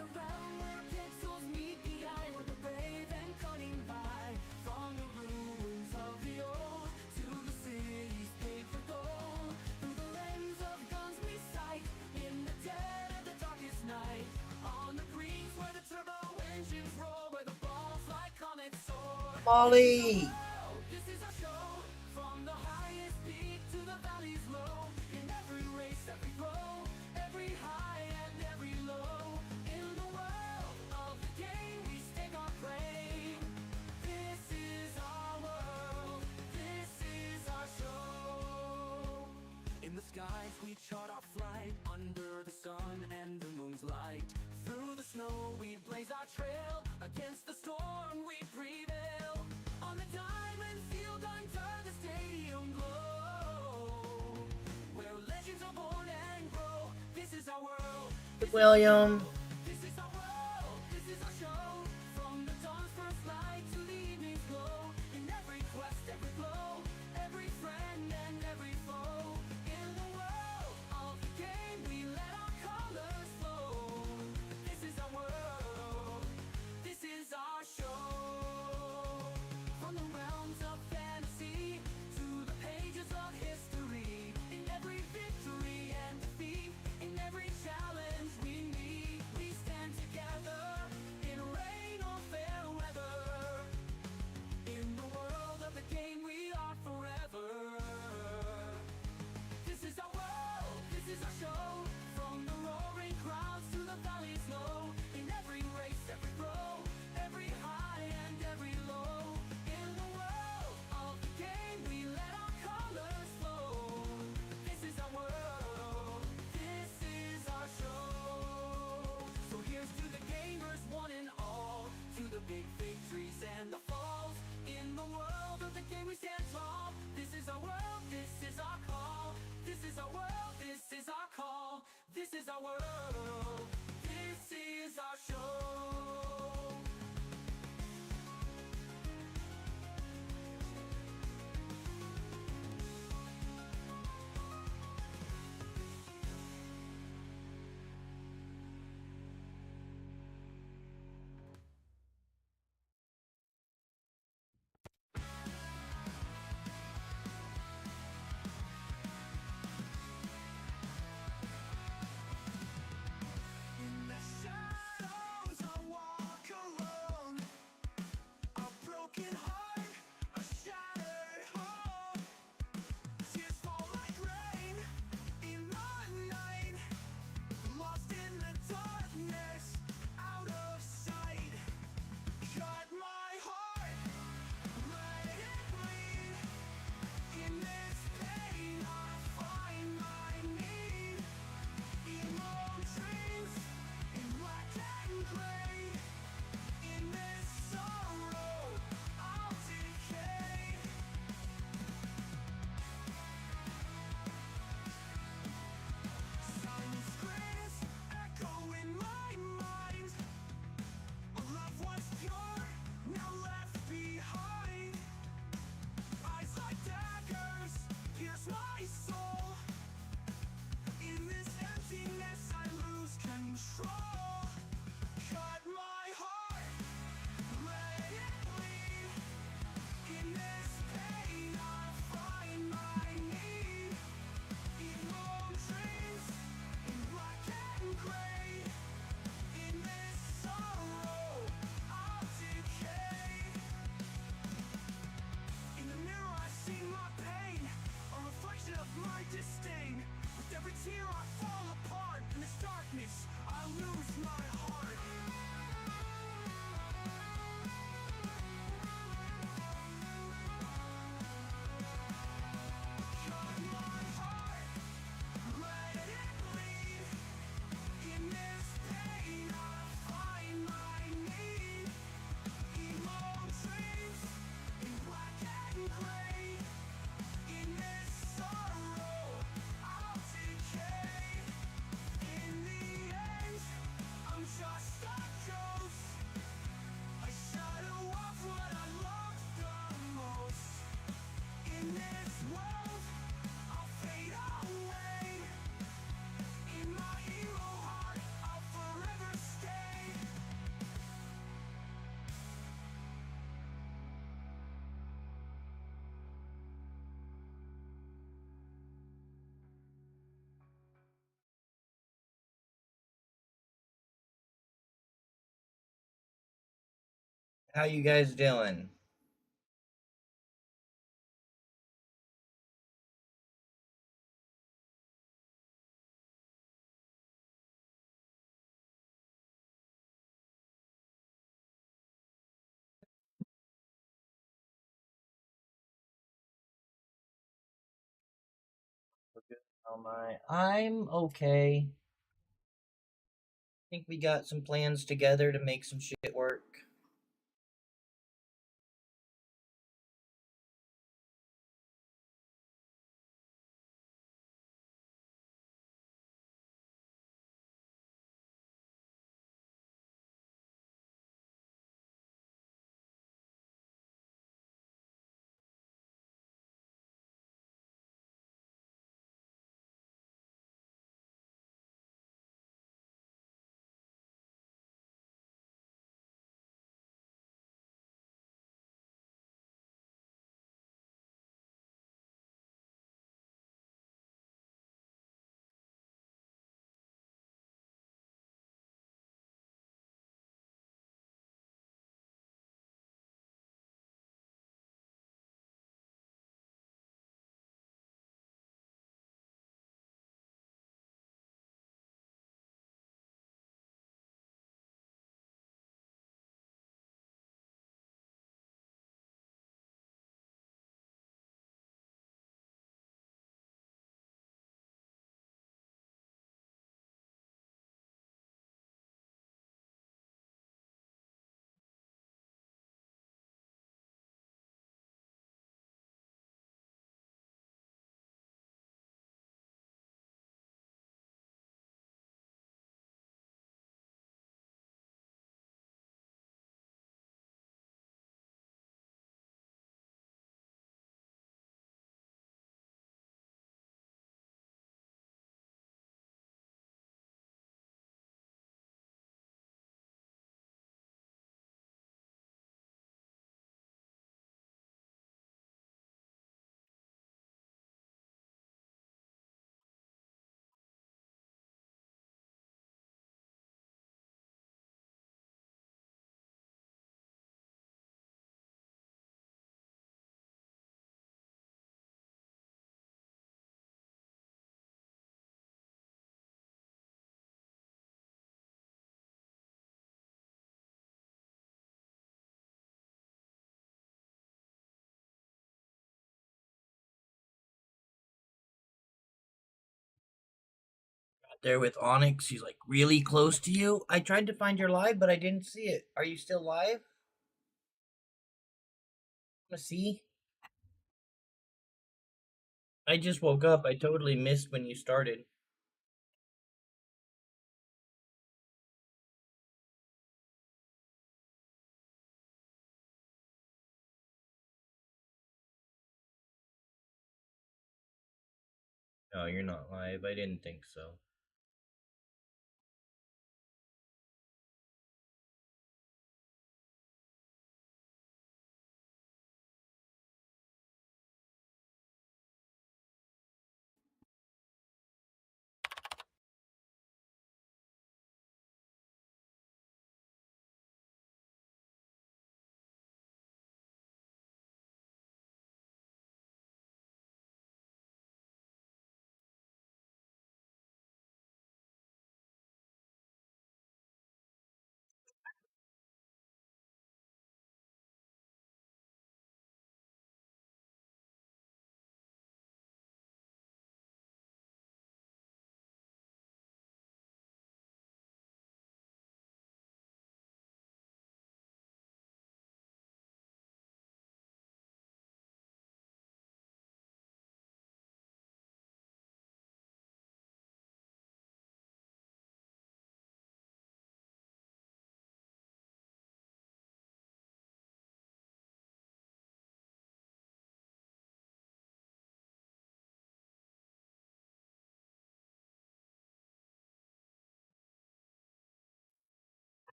the realm where pixels meet the eye, where the brave and cunning vie. From the ruins of the old to the cities paved for gold, through the lens of guns we sight, in the dead of the darkest night. On the creeks where the turbo engines roll, where the balls like comets soar. Molly. This is our show, from the highest peak to the valleys low. In every race, every glow, every high and every low. In the world of the game, we stake our claim. This is our world, this is our show. In the skies, we chart our flight, under the sun and the moon's light. Through the snow, we blaze our trail, against the storm, we prevail. On the diamond field under the stadium glow, where legends are born and grow. This is our world, William. this is our world, this is our show. From the dawn's first light to the evening's glow, in every quest, every glow, every friend and every foe. In the world of the game, we let our colors flow. This is our world, this is our show. From the realms of fantasy to the pages of history, in every victory and defeat, in every challenge we meet, How you guys doing? Oh my, I'm okay. Think we got some plans together to make some shit work. There with Onyx, she's like really close to you. I tried to find your live, but I didn't see it. Are you still live? Wanna see? I just woke up. I totally missed when you started. No, you're not live. I didn't think so.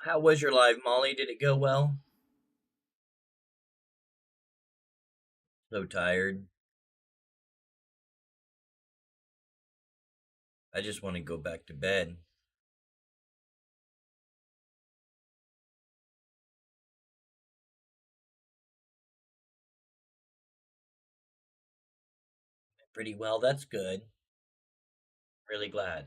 How was your live, Molly? Did it go well? So tired. I just want to go back to bed. Pretty well. That's good. Really glad.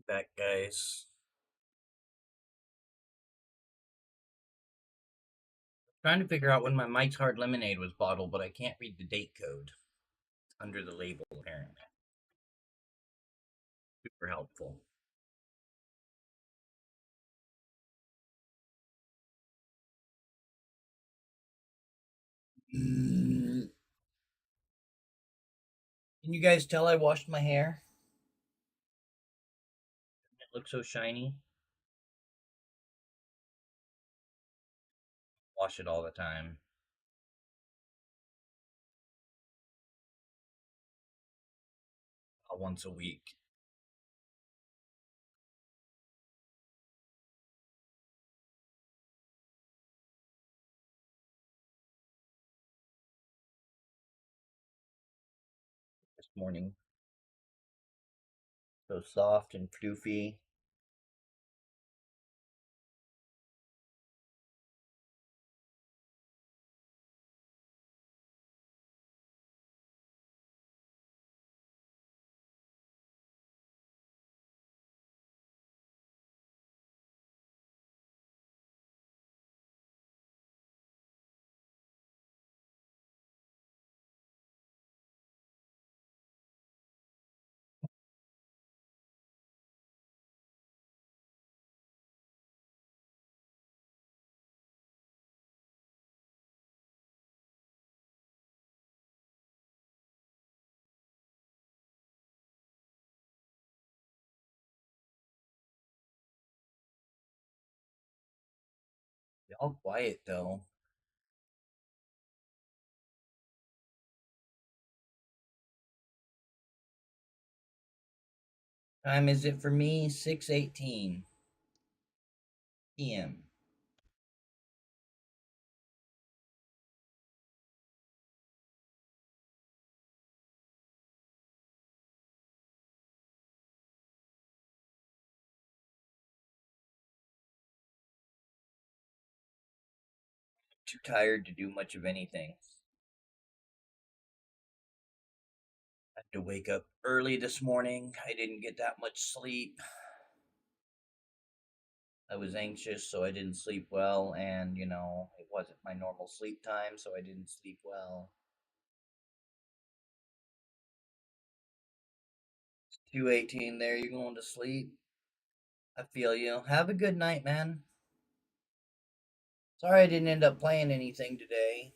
Back, guys. Trying to figure out when my Mike's Hard Lemonade was bottled, but I can't read the date code under the label, apparently. Super helpful. Can you guys tell I washed my hair? It looks so shiny. Wash it all the time. Once a week. This morning. So soft and floofy. Y'all quiet though. Time is it for me? 6:18 p.m. Too tired to do much of anything. I had to wake up early this morning. I didn't get that much sleep. I was anxious, so I didn't sleep well, and it wasn't my normal sleep time, so I didn't sleep well. 2:18 there, you going to sleep? I feel you. Have a good night, man. Sorry I didn't end up playing anything today.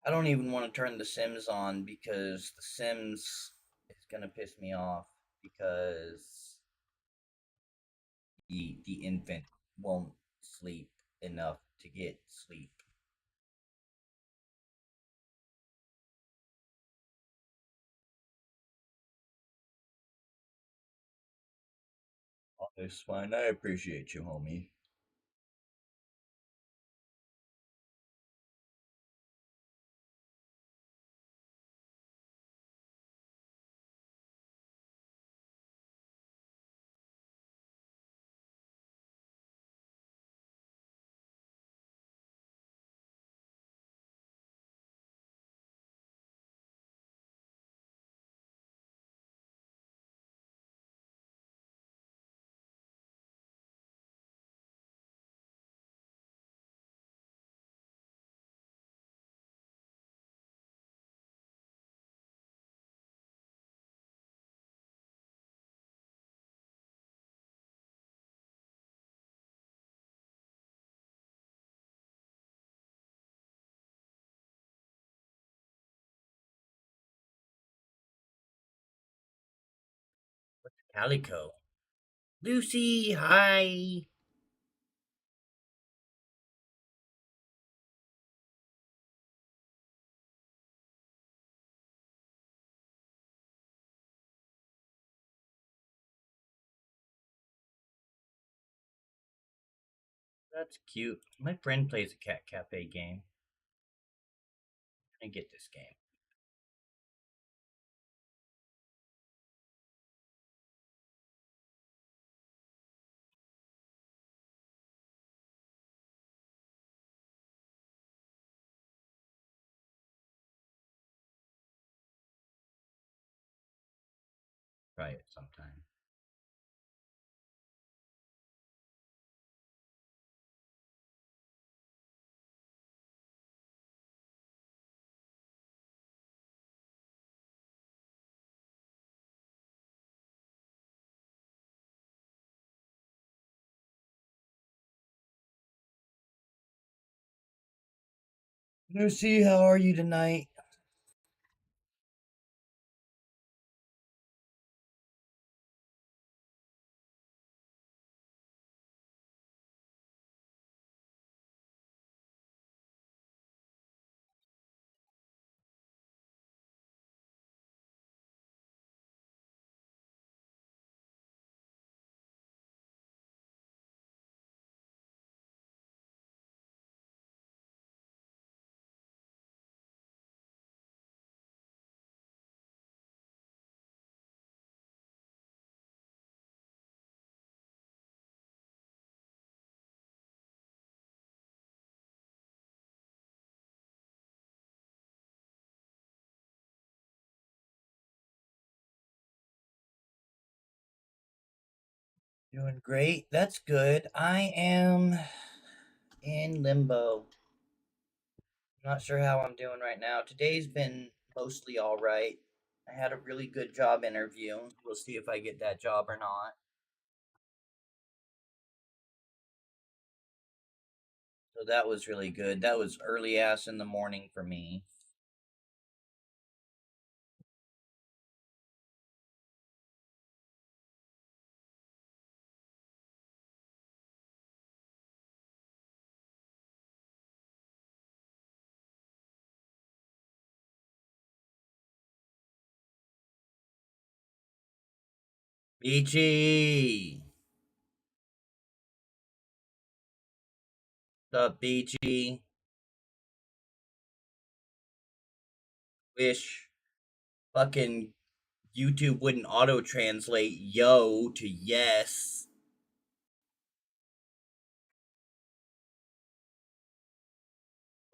I don't even want to turn the Sims on because the Sims is gonna piss me off because the infant won't sleep enough to get sleep. Oh, it's fine. I appreciate you, homie. Calico. Lucy, hi. That's cute. My friend plays a cat cafe game. I get this game. try it sometime. Lucy, how are you tonight? Doing great. That's good. I am in limbo. Not sure how I'm doing right now. Today's been mostly all right. I had a really good job interview. We'll see if I get that job or not. So that was really good. That was early ass in the morning for me. Beachy! What's up, Beachy? Wish fucking YouTube wouldn't auto translate yo to yes.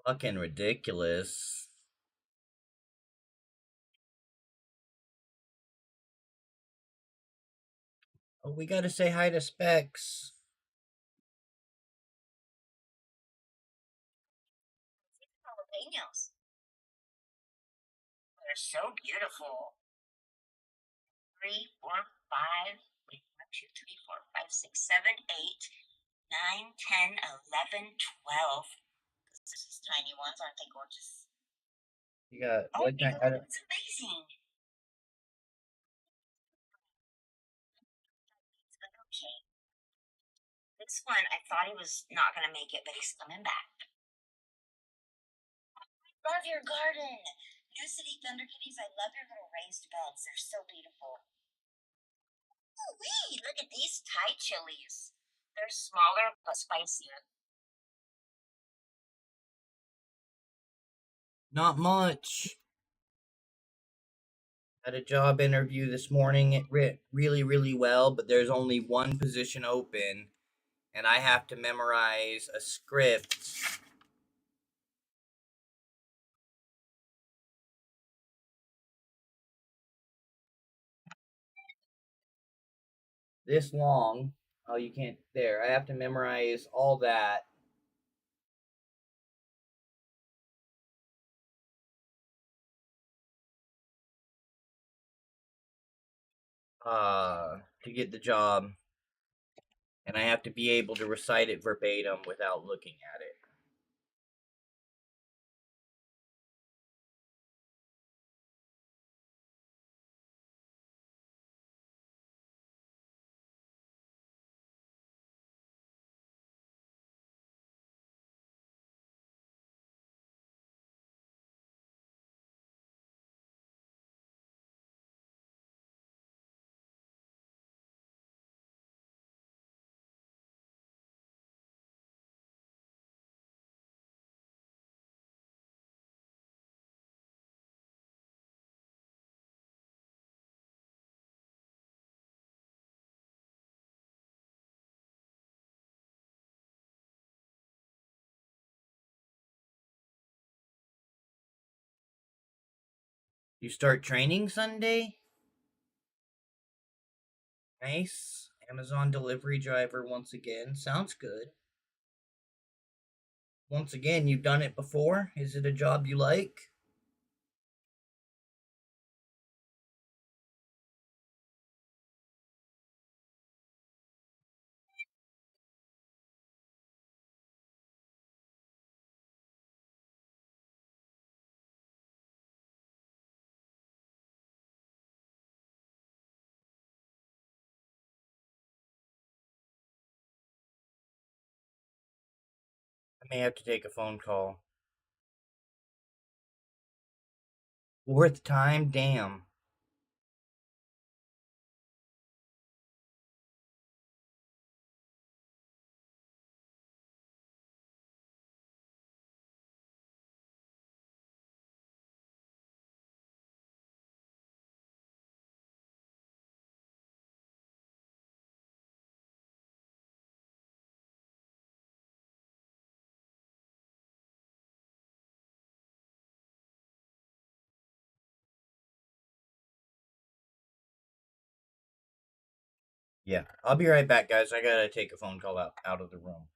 Fucking ridiculous. Oh, we gotta say hi to Specs. Jalapenos. They're so beautiful. 3, 4, 5. Wait, 1, 2, 3, 4, 5, 6, 7, 8, 9, 10, 11, 12. These tiny ones, aren't they gorgeous? You got Oh what my kind? god, it's amazing. But okay. This one, I thought he was not going to make it, but he's coming back. Love your garden. New City Thunder Kitties, I love your little raised beds. They're so beautiful. Oh, wait, look at these Thai chilies. They're smaller but spicier. Not much. Had a job interview this morning. It went really, really well, but there's only one position open, and I have to memorize a script. This long. Oh, you can't. There. I have to memorize all that. To get the job, and I have to be able to recite it verbatim without looking at it. You start training Sunday? Nice. Amazon delivery driver once again. Sounds good. Once again, you've done it before. Is it a job you like? I may have to take a phone call. Worth time? Damn. Yeah, I'll be right back, guys. I gotta take a phone call out of the room.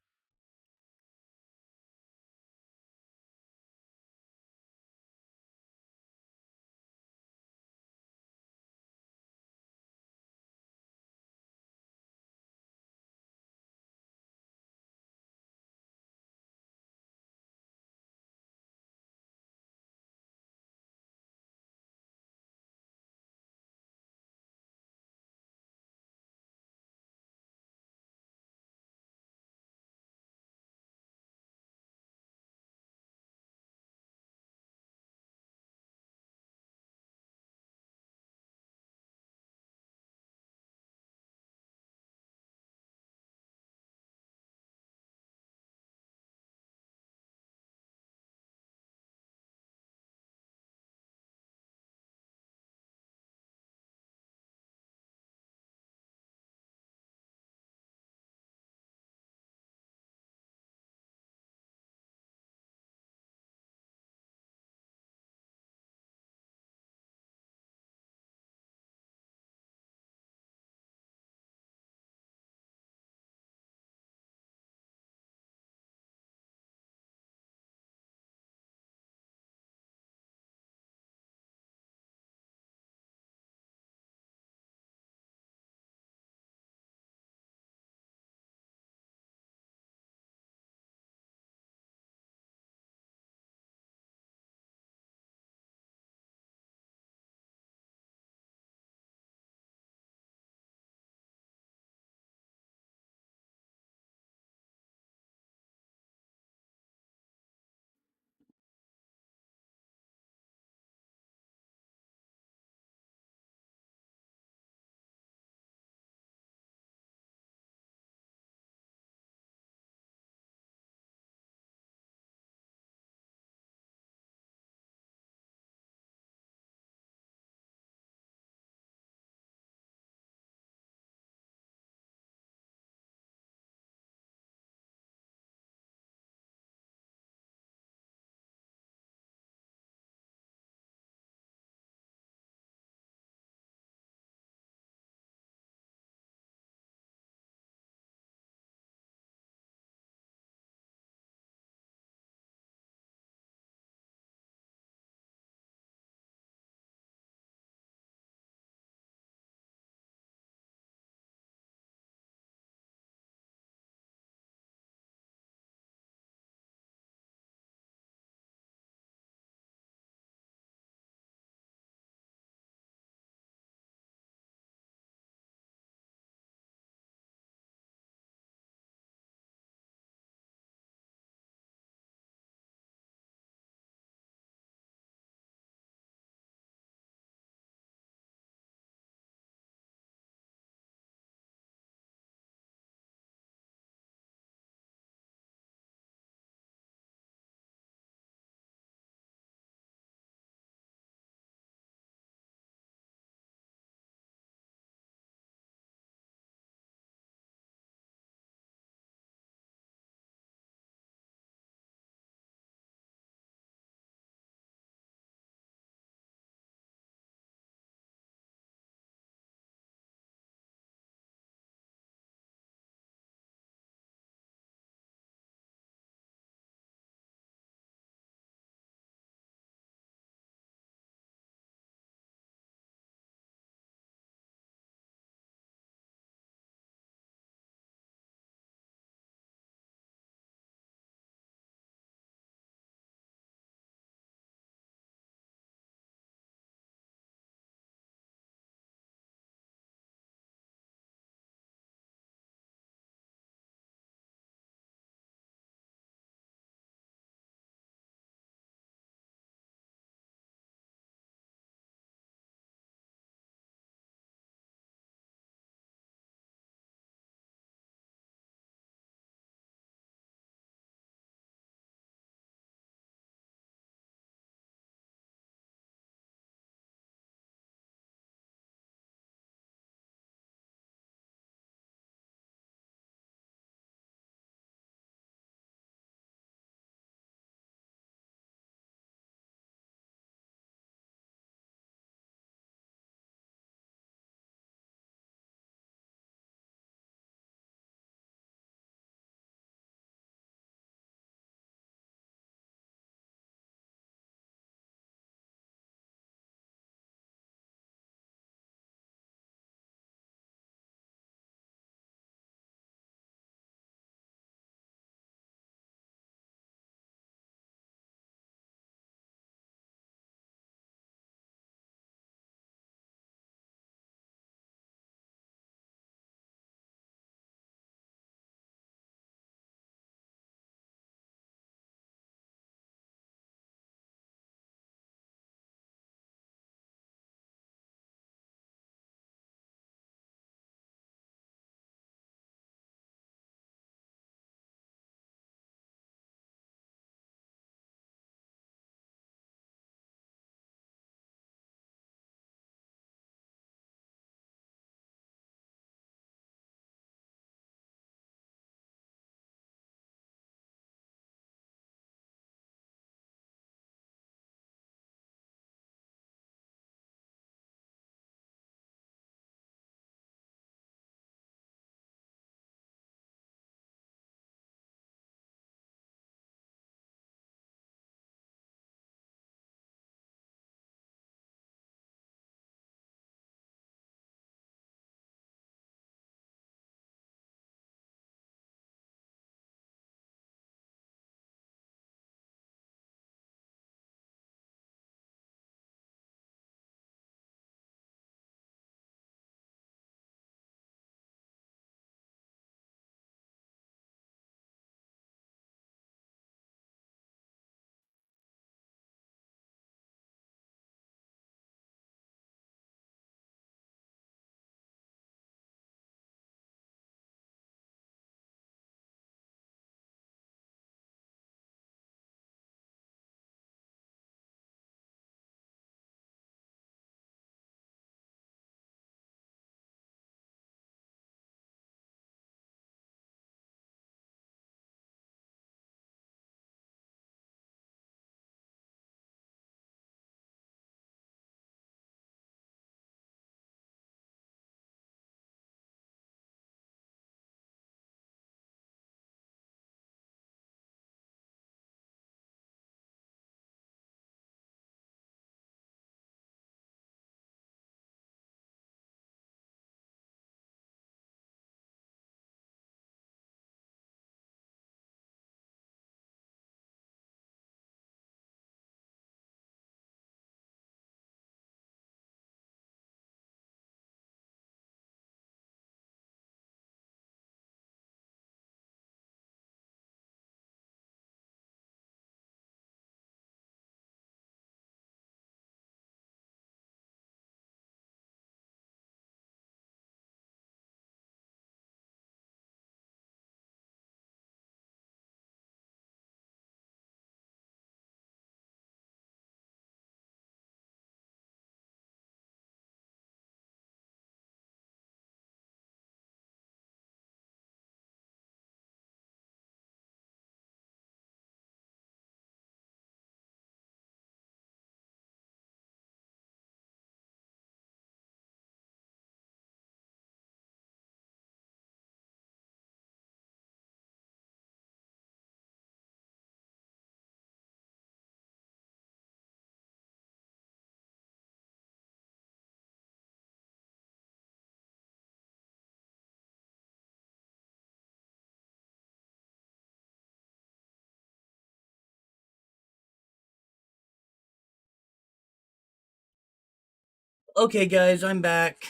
Okay, guys, I'm back.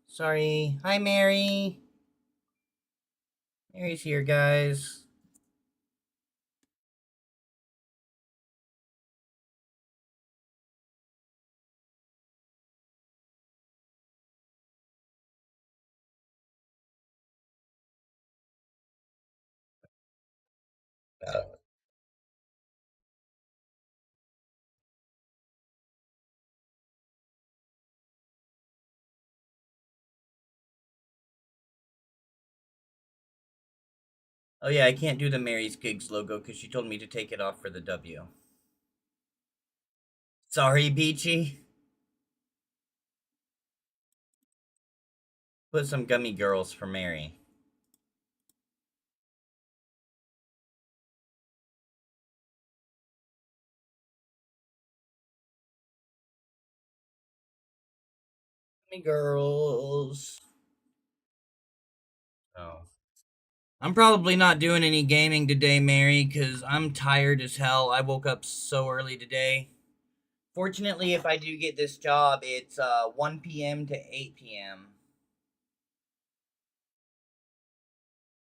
Sorry. Hi, Mary. Mary's here, guys. Oh, yeah, I can't do the Mary's Gigs logo because she told me to take it off for the W. Sorry, Beachy. Put some gummy girls for Mary. Gummy girls. Oh. I'm probably not doing any gaming today, Mary, because I'm tired as hell. I woke up so early today. Fortunately, if I do get this job, it's 1 p.m. to 8 p.m.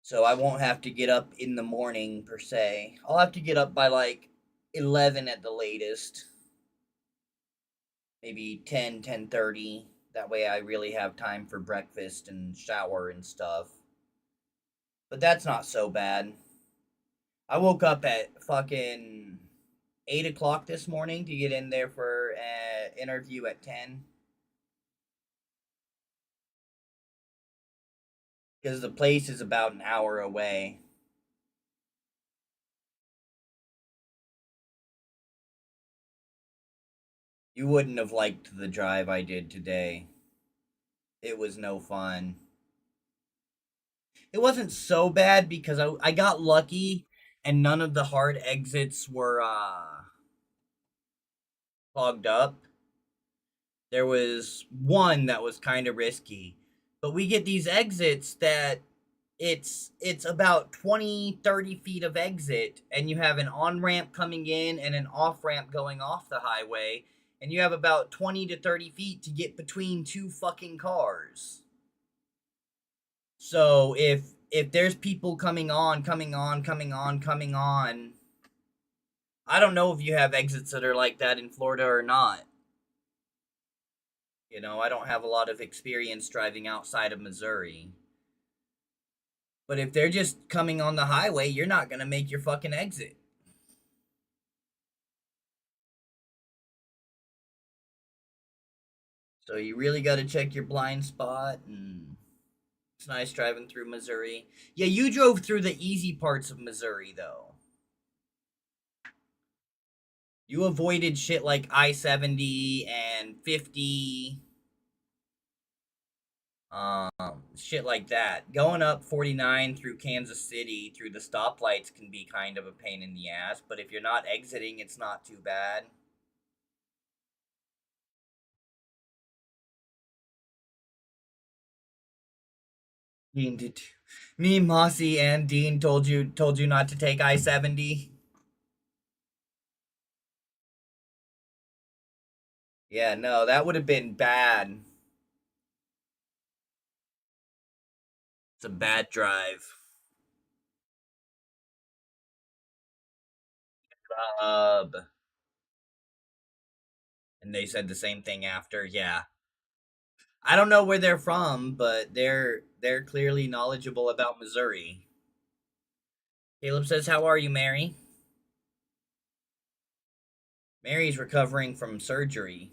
So I won't have to get up in the morning, per se. I'll have to get up by like 11 at the latest. Maybe 10, 10:30. That way I really have time for breakfast and shower and stuff. But that's not so bad. I woke up at fucking 8 o'clock this morning to get in there for an interview at 10. Because the place is about an hour away. You wouldn't have liked the drive I did today. It was no fun. It wasn't so bad because I got lucky and none of the hard exits were clogged up. There was one that was kind of risky, but we get these exits that it's about 20-30 feet of exit, and you have an on-ramp coming in and an off-ramp going off the highway, and you have about 20 to 30 feet to get between two fucking cars. So if there's people coming on, I don't know if you have exits that are like that in Florida or not. You know, I don't have a lot of experience driving outside of Missouri. But if they're just coming on the highway, you're not going to make your fucking exit. So you really got to check your blind spot, and it's nice driving through Missouri. Yeah, you drove through the easy parts of Missouri though. You avoided shit like I-70 and 50, shit like that. Going up 49 through Kansas City through the stoplights can be kind of a pain in the ass, but if you're not exiting, it's not too bad. Dean did. Me, Mossy, and Dean told you not to take I-70. Yeah, no, that would have been bad. It's a bad drive. And they said the same thing after. Yeah, I don't know where they're from, but they're clearly knowledgeable about Missouri. Caleb says, "How are you, Mary?" Mary's recovering from surgery.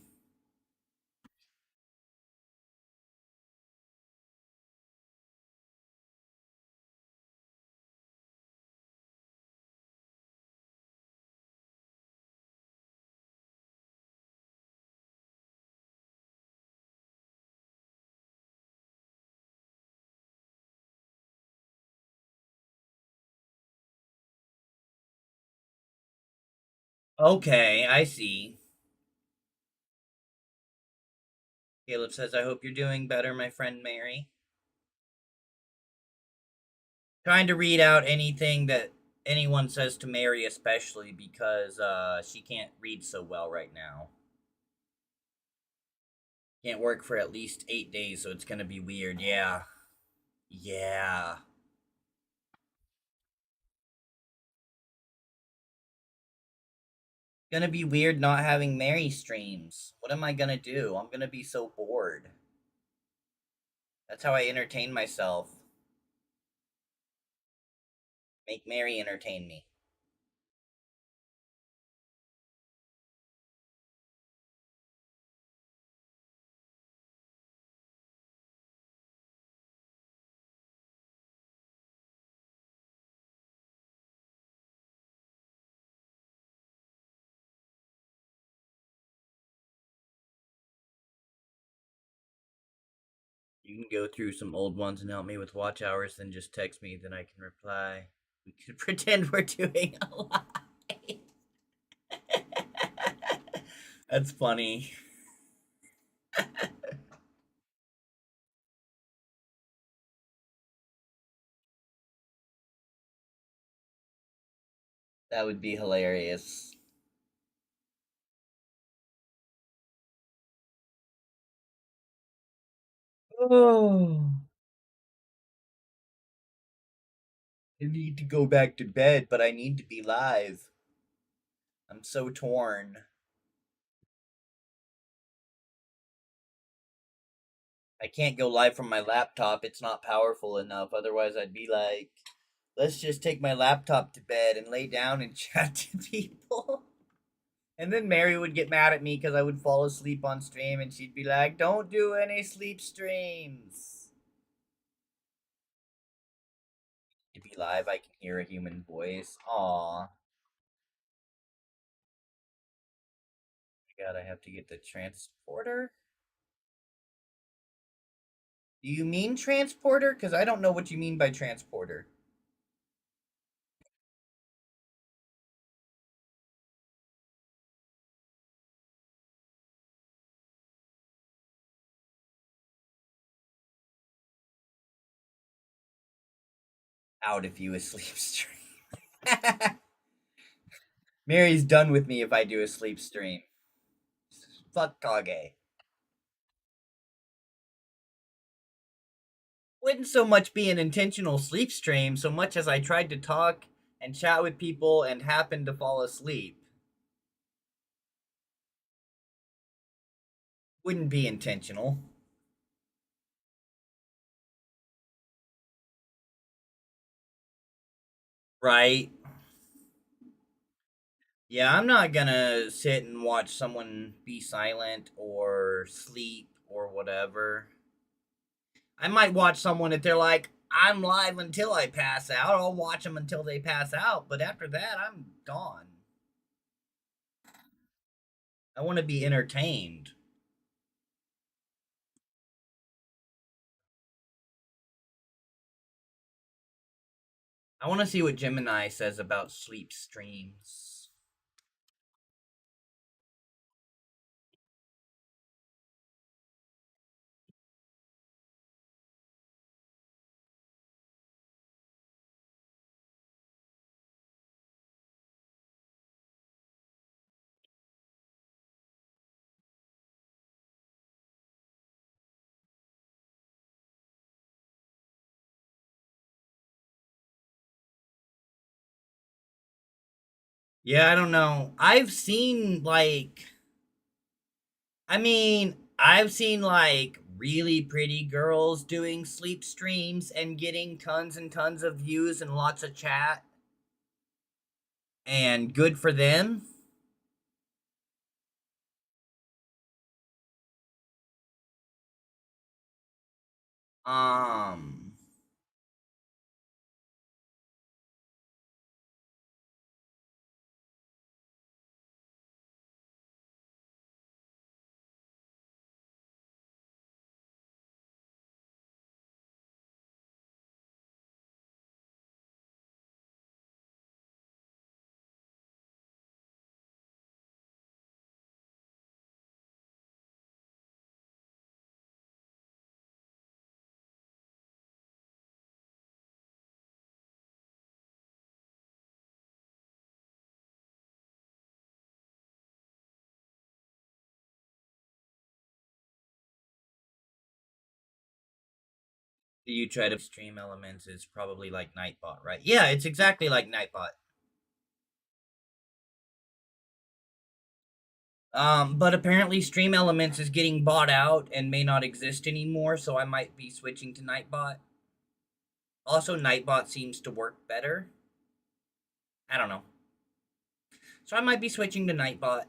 Okay, I see. Caleb says, "I hope you're doing better, my friend Mary." Trying to read out anything that anyone says to Mary, especially because she can't read so well right now. Can't work for at least 8 days, so it's gonna be weird. Yeah. Yeah. Gonna be weird not having Mary streams. What am I gonna do? I'm gonna be so bored. That's how I entertain myself. Make Mary entertain me. You can go through some old ones and help me with watch hours, then just text me, then I can reply. We could pretend we're doing a live. That's funny. That would be hilarious. Oh. I need to go back to bed, but I need to be live. I'm so torn. I can't go live from my laptop. It's not powerful enough. Otherwise, I'd be like, let's just take my laptop to bed and lay down and chat to people. And then Mary would get mad at me because I would fall asleep on stream and she'd be like, don't do any sleep streams. To be live, I can hear a human voice. Aw. God, I have to get the transporter? Do you mean transporter? Because I don't know what you mean by transporter. Out if you a sleep stream. Mary's done with me if I do a sleep stream. Fuck Kage. Wouldn't so much be an intentional sleep stream so much as I tried to talk and chat with people and happened to fall asleep. Wouldn't be intentional. Right? Yeah, I'm not gonna sit and watch someone be silent or sleep or whatever. I might watch someone if they're like, I'm live until I pass out. I'll watch them until they pass out, but after that, I'm gone. I want to be entertained. I want to see what Gemini says about sleep streams. Yeah, I don't know. I've seen like really pretty girls doing sleep streams and getting tons and tons of views and lots of chat. And good for them. Um, You try to stream elements is probably like Nightbot, right? Yeah, it's exactly like Nightbot. But apparently Stream Elements is getting bought out and may not exist anymore, so I might be switching to Nightbot. Also, Nightbot seems to work better. I don't know. So I might be switching to Nightbot.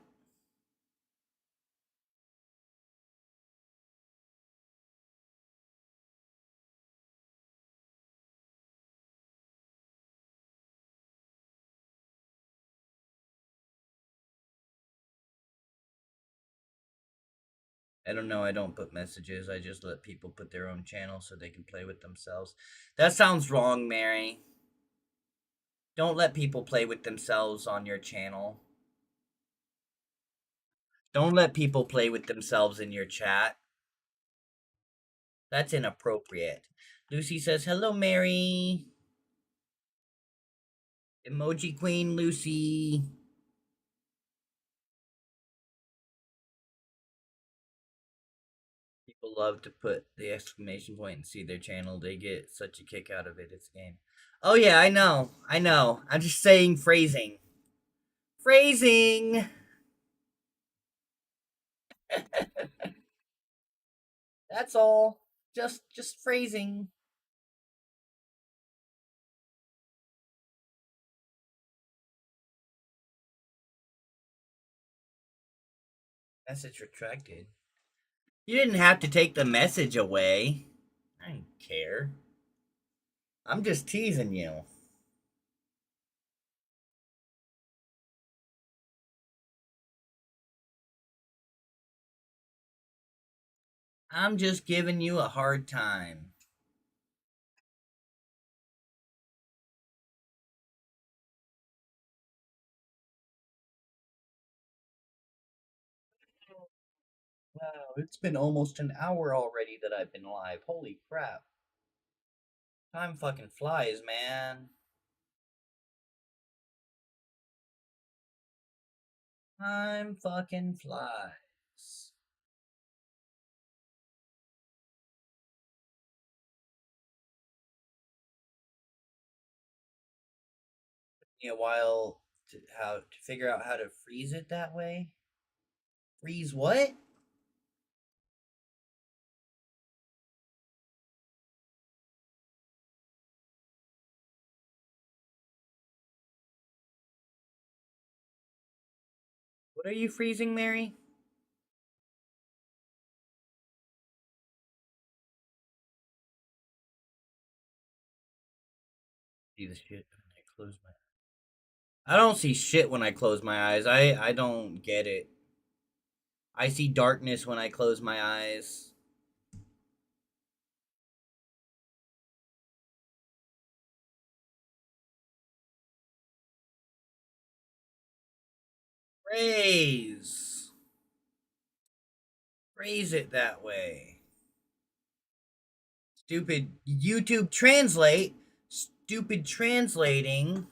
I don't know. I don't put messages. I just let people put their own channel so they can play with themselves. That sounds wrong, Mary. Don't let people play with themselves on your channel. Don't let people play with themselves in your chat. That's inappropriate. Lucy says, hello, Mary. Emoji Queen Lucy. People love to put the exclamation point and see their channel. They get such a kick out of it. It's a game. Oh, yeah, I know. I know. I'm just saying phrasing. Phrasing. That's all. Just phrasing. Message retracted. You didn't have to take the message away. I don't care. I'm just teasing you. I'm just giving you a hard time. Wow, it's been almost an hour already that I've been live. Holy crap. Time fucking flies, man. Time fucking flies. Took me a while to figure out how to freeze it that way. Freeze what? What are you freezing, Mary? See the shit when I close my. I don't see shit when I close my eyes. I don't get it. I see darkness when I close my eyes. Phrase. Phrase it that way. Stupid YouTube translate. Stupid translating.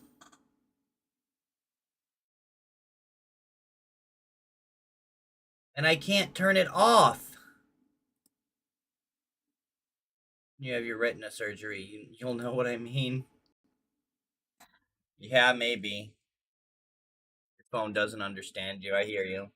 And I can't turn it off. You have your retina surgery. You'll know what I mean. Yeah, maybe. Your phone doesn't understand you. I hear you.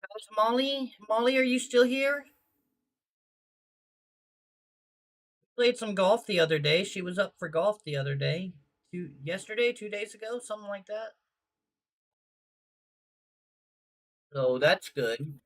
How's Molly? Molly, are you still here? Played some golf the other day. She was up for golf the other day. Yesterday, 2 days ago, something like that. So that's good.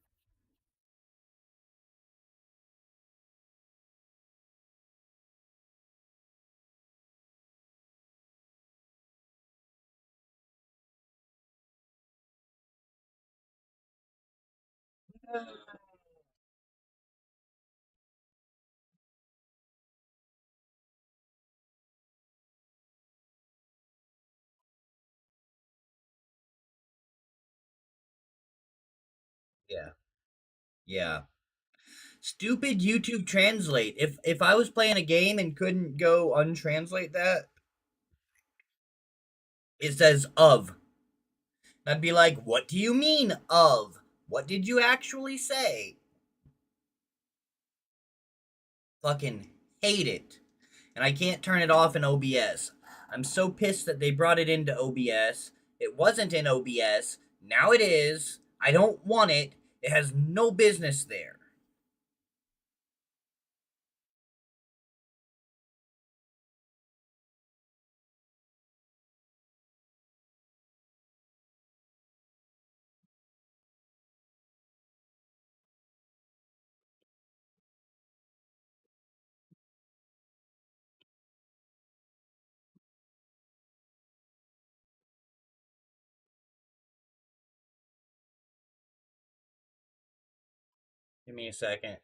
Yeah. Yeah. Stupid YouTube Translate. If I was playing a game and couldn't go untranslate that, it says of. I'd be like, what do you mean of? What did you actually say? Fucking hate it. And I can't turn it off in OBS. I'm so pissed that they brought it into OBS. It wasn't in OBS. Now it is. I don't want it. It has no business there. Give me a second.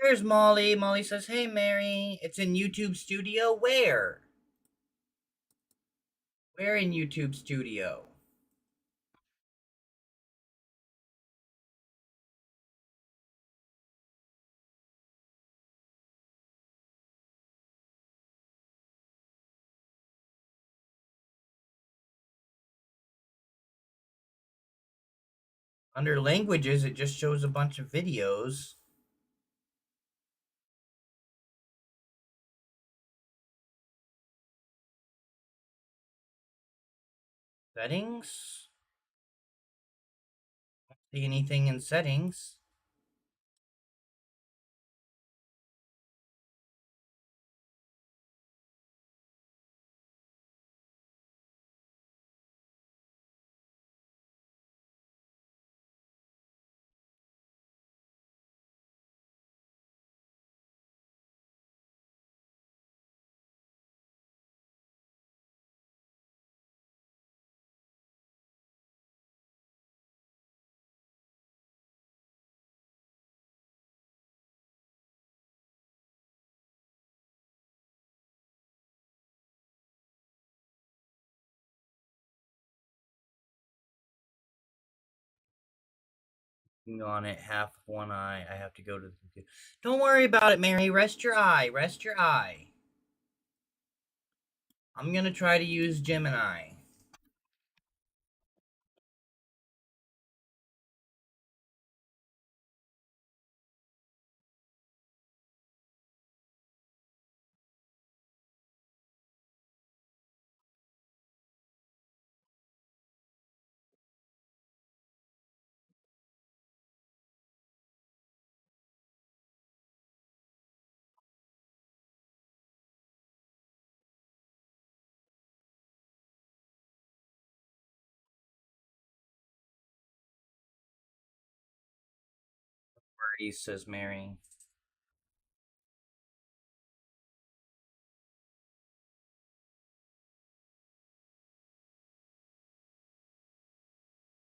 There's Molly. Molly says, hey, Mary. It's in YouTube Studio. Where? Where in YouTube Studio? Under languages, it just shows a bunch of videos. Settings? See anything in settings? On it, half of one eye. I have to go to the computer. Don't worry about it, Mary. Rest your eye. Rest your eye. I'm gonna try to use Gemini. Worries, says Mary.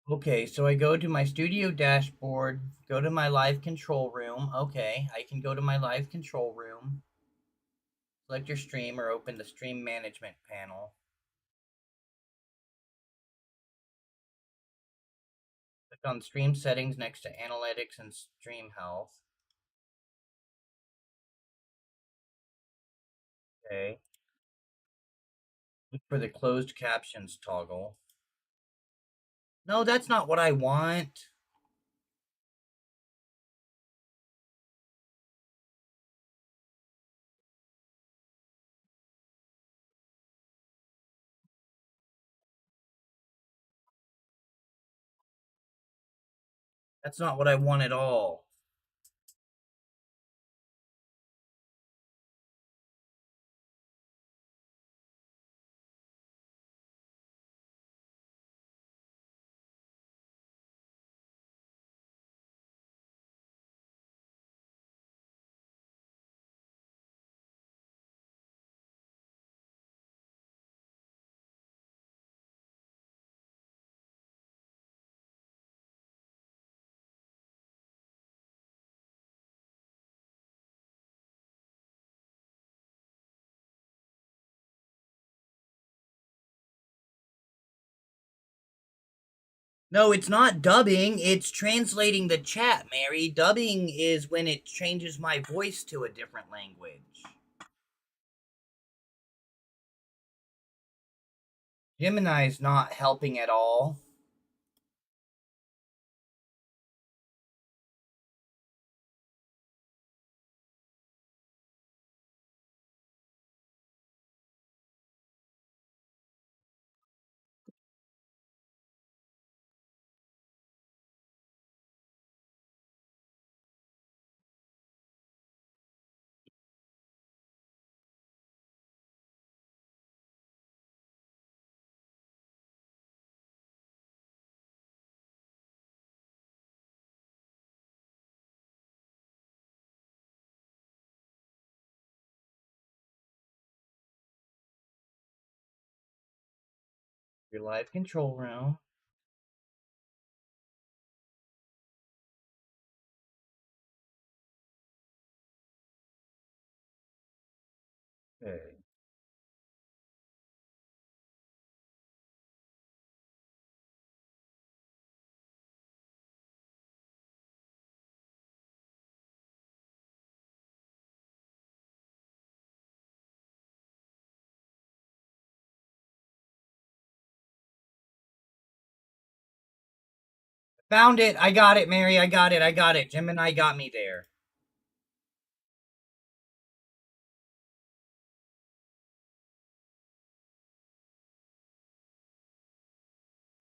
Okay, so I go to my studio dashboard, go to my live control room. Okay, I can go to my live control room, select your stream, or open the stream management panel. Click on stream settings next to analytics and stream health. Okay. Look for the closed captions toggle. No, that's not what I want. That's not what I want at all. No, it's not dubbing. It's translating the chat, Mary. Dubbing is when it changes my voice to a different language. Gemini's not helping at all. Your live control room. Okay. Found it. I got it, Mary. I got it. Gemini got me there.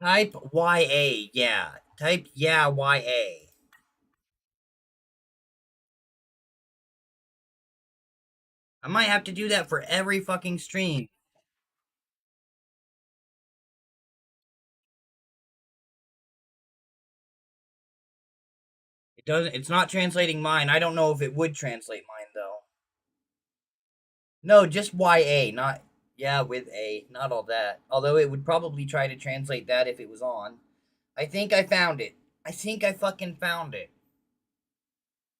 Type YA. Yeah. Type yeah YA. I might have to do that for every fucking stream. It doesn't. It's not translating mine. I don't know if it would translate mine though. No, just YA, not yeah with A, not all that. Although it would probably try to translate that if it was on. I think I found it. I think I fucking found it.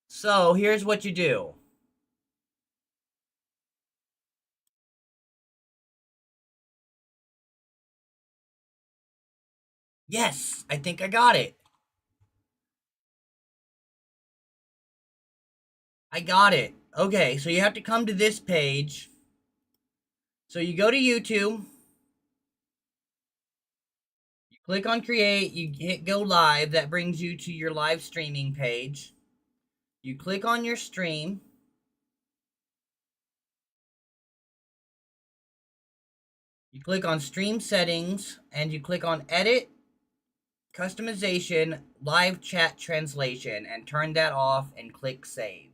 So here's what you do. Yes, I think I got it. I got it. Okay, so you have to come to this page. So you go to YouTube. You click on create. You hit go live. That brings you to your live streaming page. You click on your stream. You click on stream settings and you click on edit, customization, live chat translation, and turn that off and click save.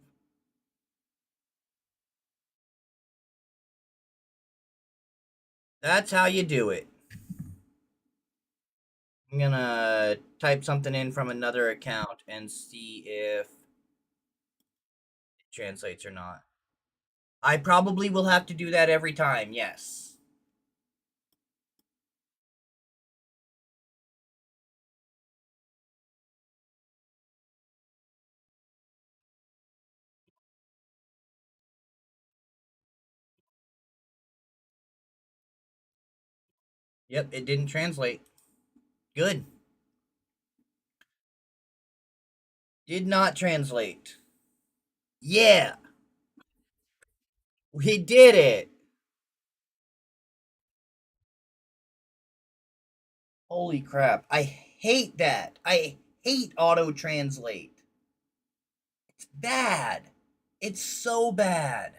That's how you do it. I'm gonna type something in from another account and see if it translates or not. I probably will have to do that every time, yes. Yep, it didn't translate. Good. Did not translate. Yeah, we did it. Holy crap. I hate that. I hate auto translate. It's bad. It's so bad.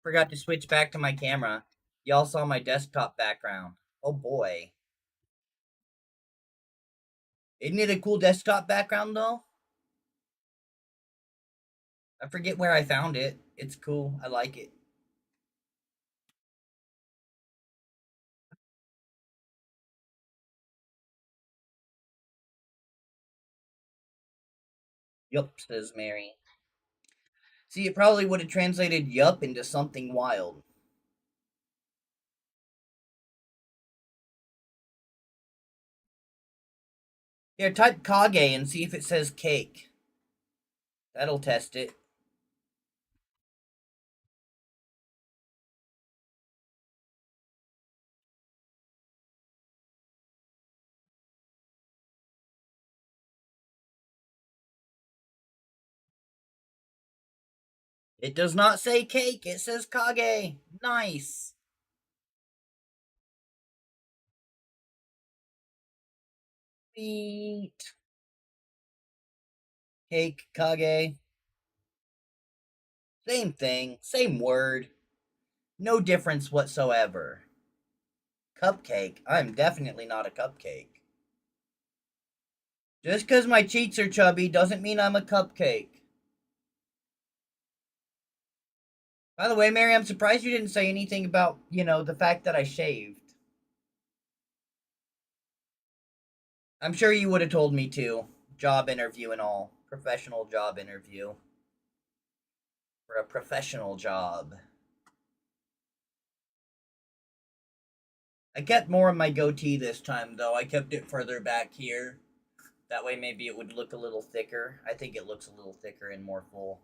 Forgot to switch back to my camera. Y'all saw my desktop background. Oh boy. Isn't it a cool desktop background though? I forget where I found it. It's cool. I like it. Yup, says Mary. See, it probably would have translated yup into something wild. Here, type Kage and see if it says cake. That'll test it. It does not say cake, it says Kage. Nice. Sweet. Cake, Kage. Same thing, same word. No difference whatsoever. Cupcake. I'm definitely not a cupcake. Just because my cheeks are chubby doesn't mean I'm a cupcake. By the way, Mary, I'm surprised you didn't say anything about, the fact that I shaved. I'm sure you would have told me too. Job interview and all. Professional job interview. For a professional job. I kept more of my goatee this time, though. I kept it further back here. That way maybe it would look a little thicker. I think it looks a little thicker and more full.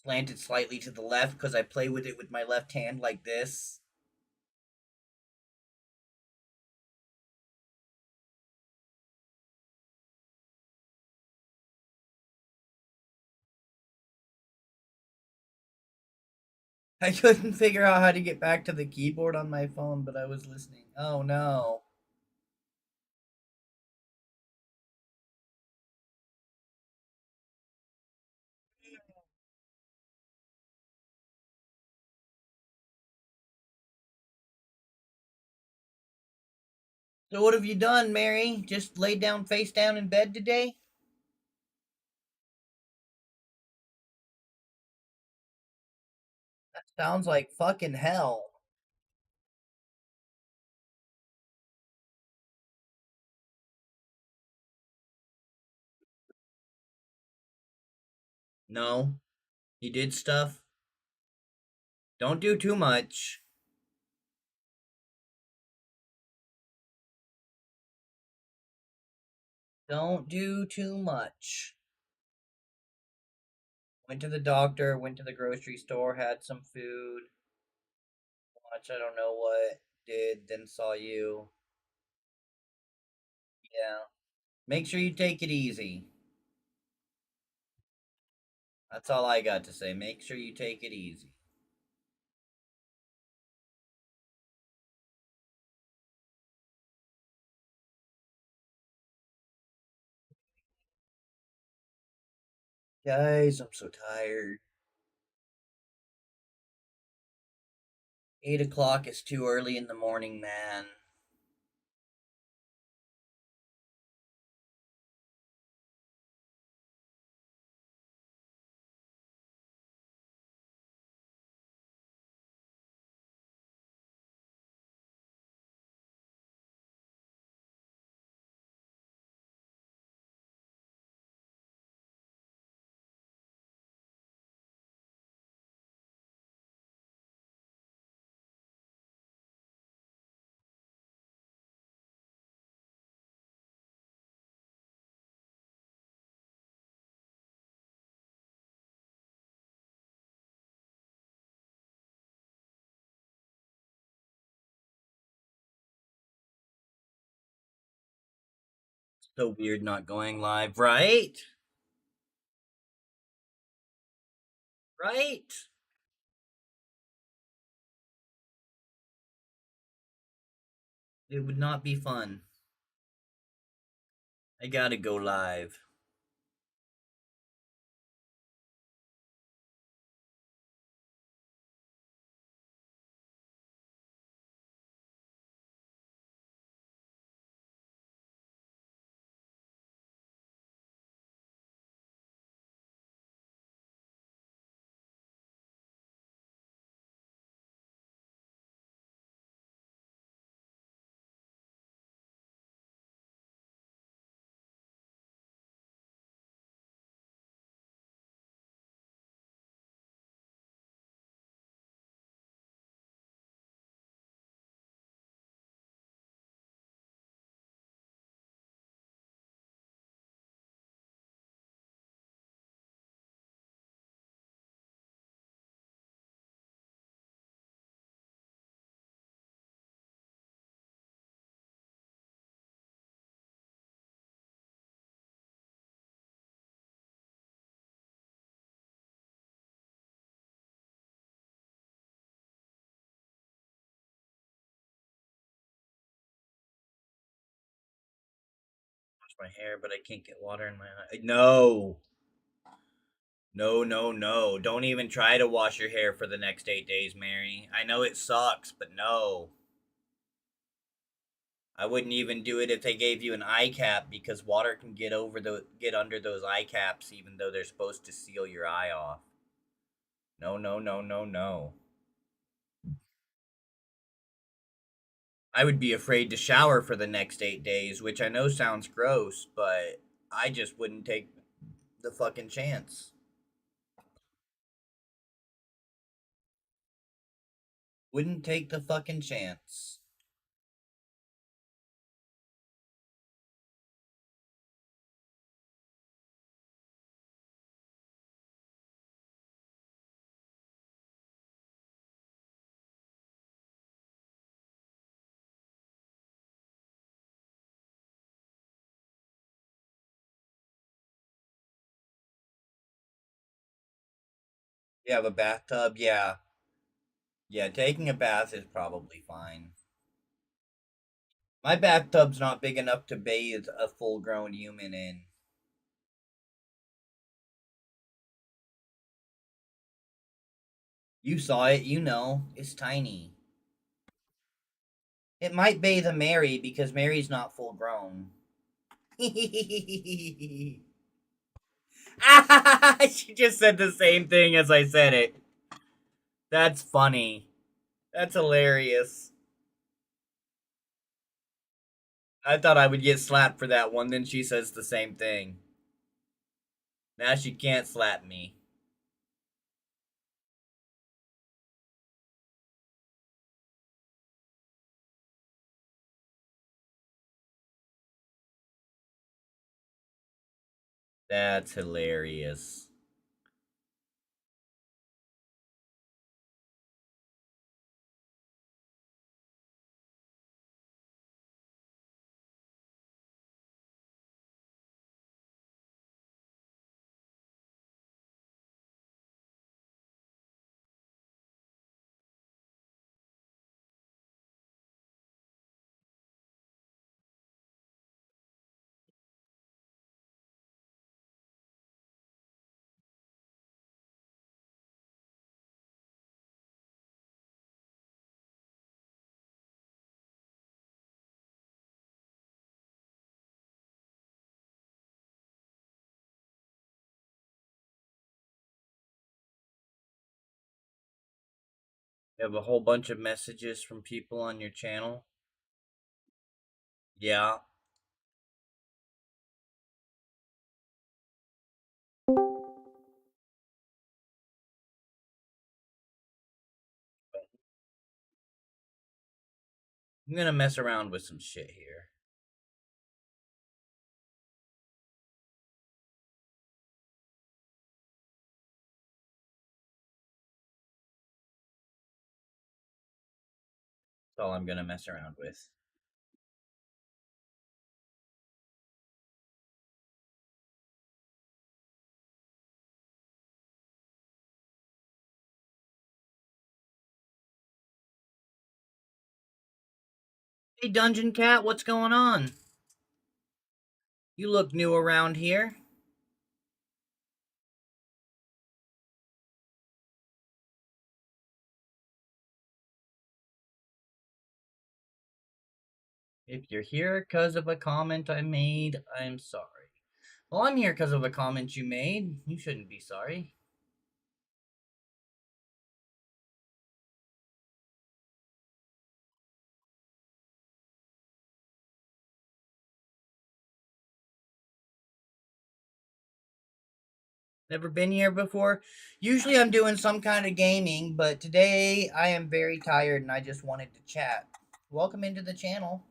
Slanted slightly to the left because I play with it with my left hand like this. I couldn't figure out how to get back to the keyboard on my phone, but I was listening. Oh no. So what have you done, Mary? Just laid down face down in bed today? That sounds like fucking hell. No. You did stuff? Don't do too much. Don't do too much. Went to the doctor, went to the grocery store, had some food. Watch, I don't know what. Did, then saw you. Yeah. Make sure you take it easy. That's all I got to say. Make sure you take it easy. Guys, I'm so tired. 8 o'clock is too early in the morning, man. So weird not going live, right? Right? It would not be fun. I gotta go live. My hair, but I can't get water in my eye. No. No, no, no. Don't even try to wash your hair for the next 8 days, Mary. I know it sucks, but no. I wouldn't even do it if they gave you an eye cap because water can get under those eye caps even though they're supposed to seal your eye off. No, no, no, no, no. I would be afraid to shower for the next 8 days, which I know sounds gross, but I just wouldn't take the fucking chance. Wouldn't take the fucking chance. You have a bathtub? Yeah. Yeah, taking a bath is probably fine. My bathtub's not big enough to bathe a full grown human in. You saw it, you know. It's tiny. It might bathe a Mary because Mary's not full grown. She just said the same thing as I said it. That's funny. That's hilarious. I thought I would get slapped for that one, then she says the same thing. Now she can't slap me. That's hilarious. You have a whole bunch of messages from people on your channel? Yeah. I'm gonna mess around with some shit here. That's all I'm gonna mess around with. Hey, Dungeon Cat, what's going on? You look new around here. If you're here because of a comment I made, I'm sorry. Well, I'm here because of a comment you made. You shouldn't be sorry. Never been here before? Usually I'm doing some kind of gaming, but today I am very tired and I just wanted to chat. Welcome into the channel.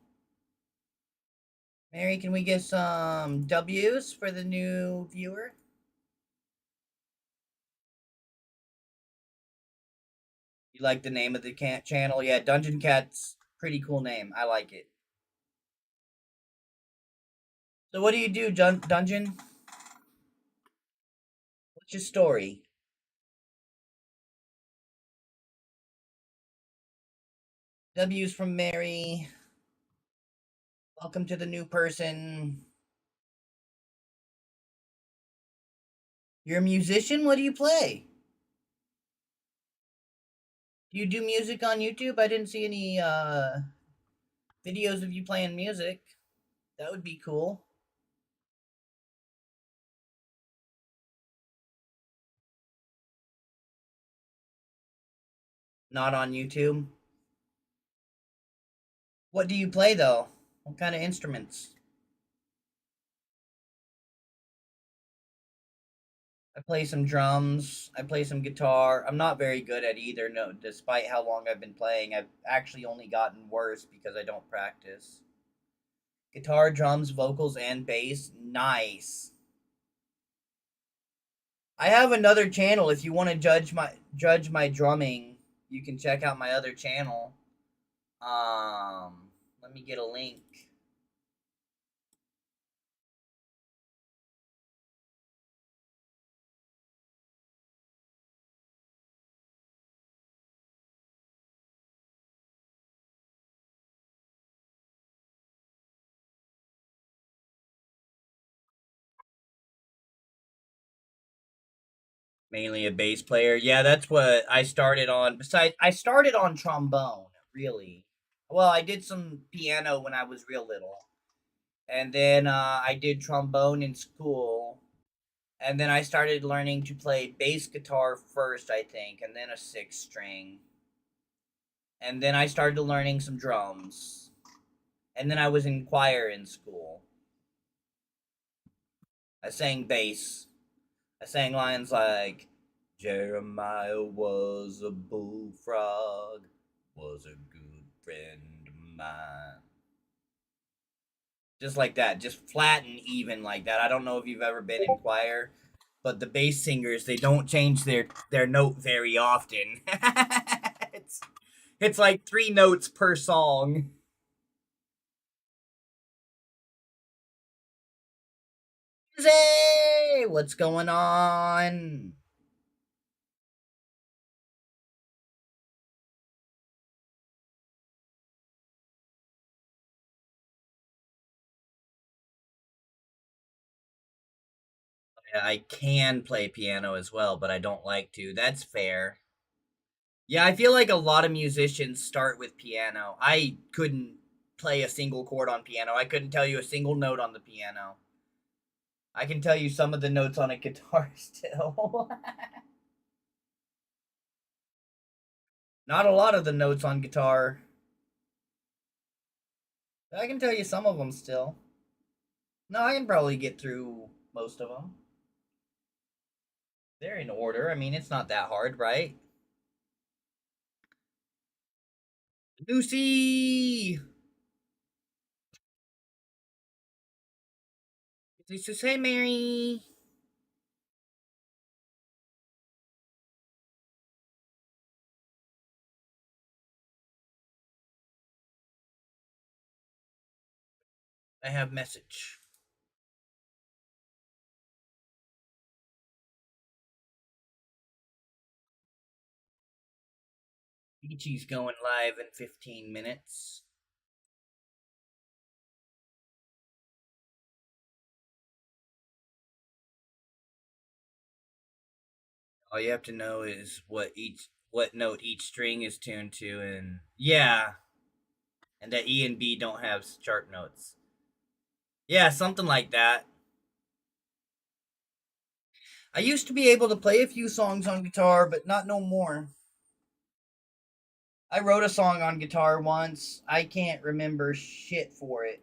Mary, can we get some W's for the new viewer? You like the name of the channel? Yeah, Dungeon Cat's pretty cool name. I like it. So what do you do, Dungeon? What's your story? W's from Mary. Welcome to the new person. You're a musician? What do you play? Do you do music on YouTube? I didn't see any videos of you playing music. That would be cool. Not on YouTube. What do you play though? What kind of instruments? I play some drums. I play some guitar. I'm not very good at either. No, despite how long I've been playing, I've actually only gotten worse because I don't practice. Guitar, drums, vocals, and bass. Nice. I have another channel. If you want to judge my drumming, you can check out my other channel. Let me get a link. Mainly a bass player. Yeah, that's what I started on. Besides, I started on trombone, really. Well, I did some piano when I was real little. And then I did trombone in school. And then I started learning to play bass guitar first, I think, and then a six string. And then I started learning some drums. And then I was in choir in school. I sang bass. I sang lines like Jeremiah was a bullfrog, was a good friend of mine. Just like that, just flat and even like that. I don't know if you've ever been in choir, but the bass singers, they don't change their note very often. it's it's like 3 notes per song. Hey, what's going on? I can play piano as well, but I don't like to. That's fair. Yeah, I feel like a lot of musicians start with piano. I couldn't play a single chord on piano. I couldn't tell you a single note on the piano. I can tell you some of the notes on a guitar still. Not a lot of the notes on guitar. I can tell you some of them still. No, I can probably get through most of them. They're in order. I mean, it's not that hard, right? Lucy! This is Hey Mary. I have message. Ichi's going live in 15 minutes. All you have to know is what note each string is tuned to, and yeah, and that E and B don't have chart notes. Yeah, something like that. I used to be able to play a few songs on guitar, but not no more. I wrote a song on guitar once. I can't remember shit for it.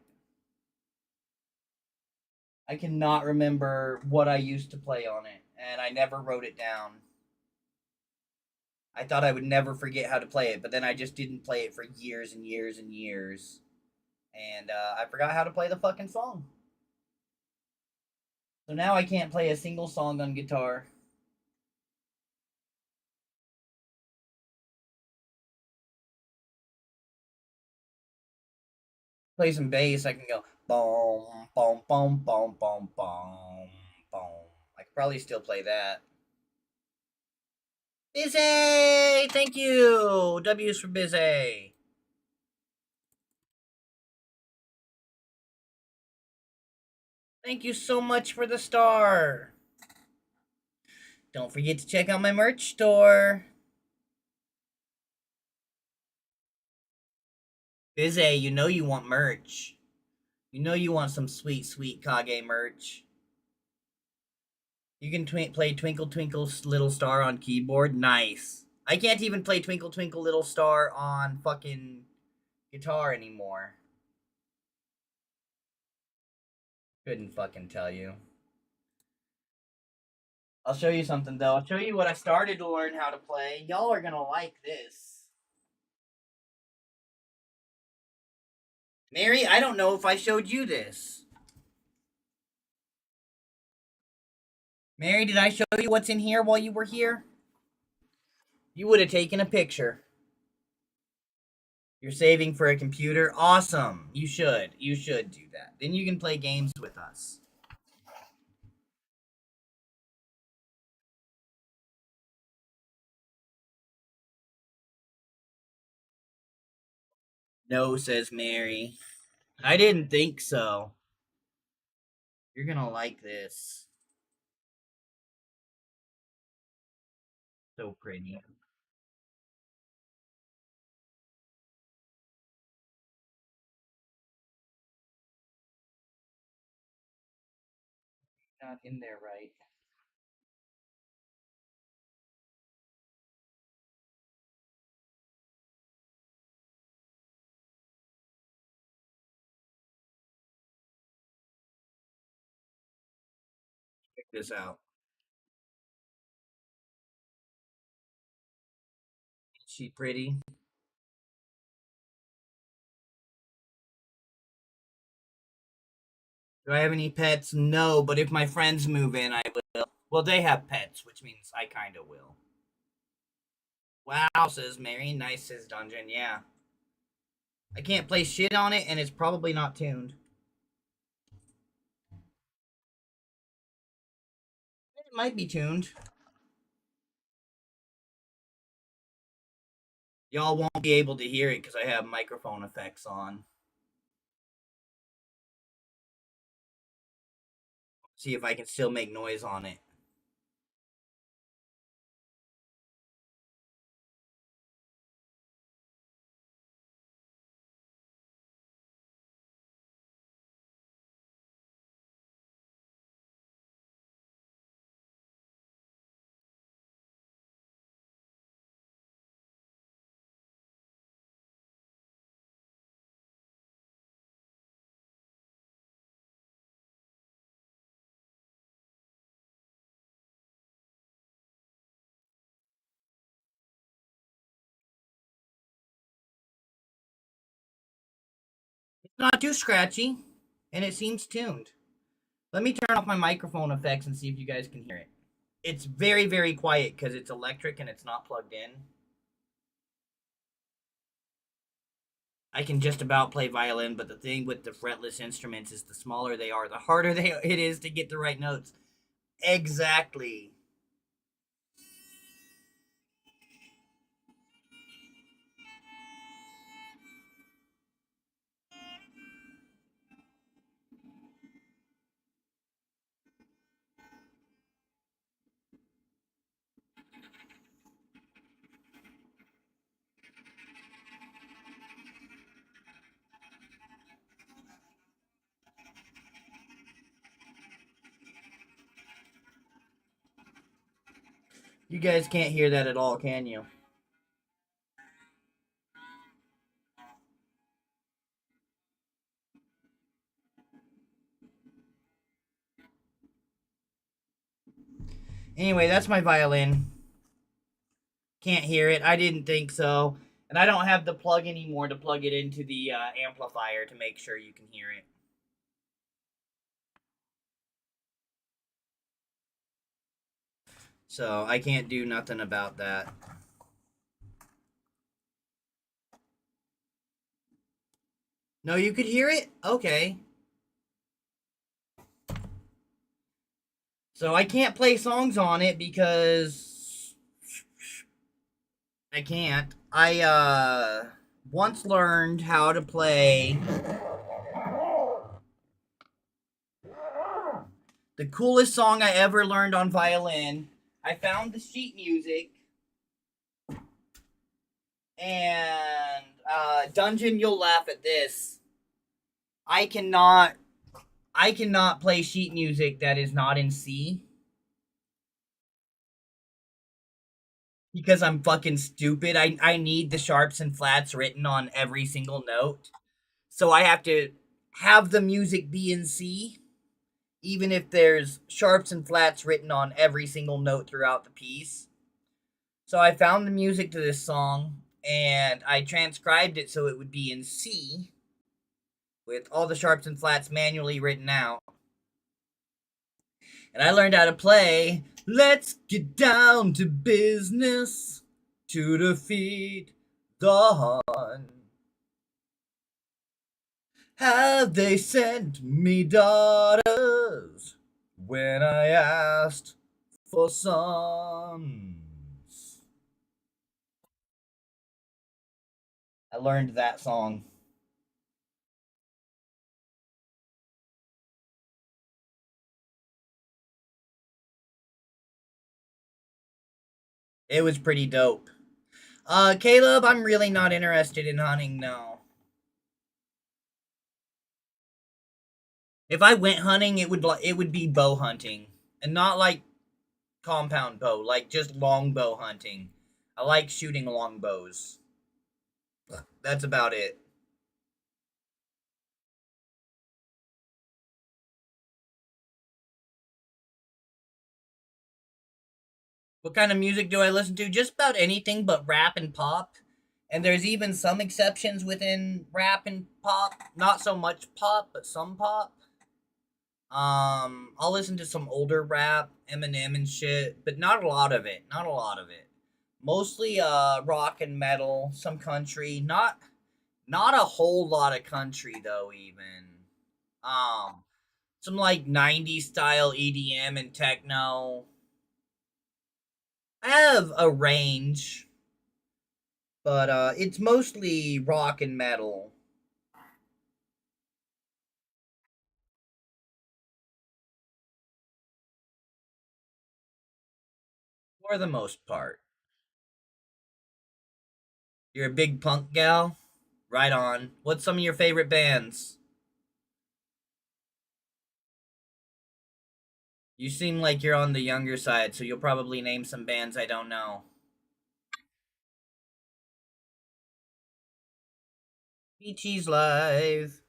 I cannot remember what I used to play on it, and I never wrote it down. I thought I would never forget how to play it, but then I just didn't play it for years and years and years. And I forgot how to play the fucking song. So now I can't play a single song on guitar. Play some bass, I can go boom, boom, boom, boom, boom, boom, boom. I could probably still play that. Busy! Thank you! W's for busy. Thank you so much for the star. Don't forget to check out my merch store. Bizay, you know you want merch. You know you want some sweet, sweet Kage merch. You can play Twinkle Twinkle Little Star on keyboard. Nice. I can't even play Twinkle Twinkle Little Star on fucking guitar anymore. Couldn't fucking tell you. I'll show you something though. I'll show you what I started to learn how to play. Y'all are gonna like this. Mary, I don't know if I showed you this. Mary, did I show you what's in here while you were here? You would have taken a picture. You're saving for a computer? Awesome. You should. You should do that. Then you can play games with us. No, says Mary. I didn't think so. You're gonna like this. So pretty. Not in there right. Check this out. Is she pretty? Do I have any pets? No, but if my friends move in, I will. Well, they have pets, which means I kinda will. Wow, says Mary. Nice, says Dungeon. Yeah. I can't play shit on it, and it's probably not tuned. It might be tuned. Y'all won't be able to hear it because I have microphone effects on. See if I can still make noise on it. It's not too scratchy, and it seems tuned. Let me turn off my microphone effects and see if you guys can hear it. It's very, very quiet because it's electric and it's not plugged in. I can just about play violin, but the thing with the fretless instruments is the smaller they are, the harder it is to get the right notes. Exactly. You guys can't hear that at all, can you? Anyway, that's my violin. Can't hear it. I didn't think so. And I don't have the plug anymore to plug it into the amplifier to make sure you can hear it. So I can't do nothing about that. No, you could hear it? Okay. So I can't play songs on it because I can't. I once learned how to play the coolest song I ever learned on violin. I found the sheet music, and Dungeon, you'll laugh at this. I cannot play sheet music that is not in C because I'm fucking stupid. I need the sharps and flats written on every single note. So I have to have the music be in C, even if there's sharps and flats written on every single note throughout the piece. So I found the music to this song and I transcribed it so it would be in C with all the sharps and flats manually written out. And I learned how to play Let's Get Down to Business to Defeat the Hun. Have they sent me daughters when I asked for sons? I learned that song. It was pretty dope. Caleb, I'm really not interested in hunting, no. If I went hunting, it would be bow hunting, and not like compound bow, like just longbow hunting. I like shooting longbows. That's about it. What kind of music do I listen to? Just about anything but rap and pop. And there's even some exceptions within rap and pop. Not so much pop, but some pop. I'll listen to some older rap, Eminem and shit, but not a lot of it. Not a lot of it. Mostly rock and metal, some country. Not a whole lot of country though even. Um some like 90s style EDM and techno. I have a range, but it's mostly rock and metal for the most part. You're a big punk gal? Right on. What's some of your favorite bands? You seem like you're on the younger side, so you'll probably name some bands I don't know. Beaches Live.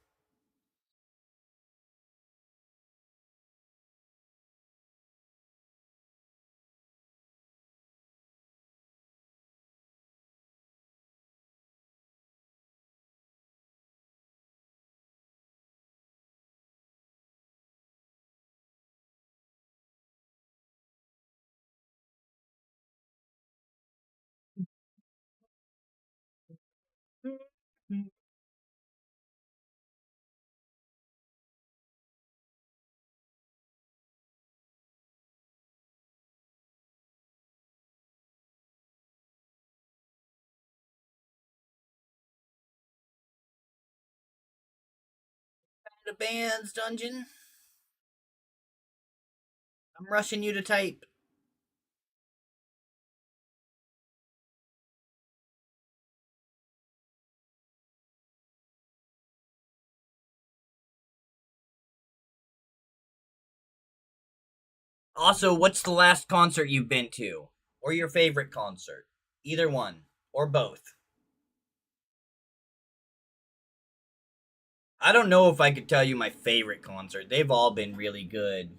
The bands, Dungeon. I'm rushing you to type. Also, what's the last concert you've been to? Or your favorite concert? Either one. Or both. I don't know if I could tell you my favorite concert. They've all been really good.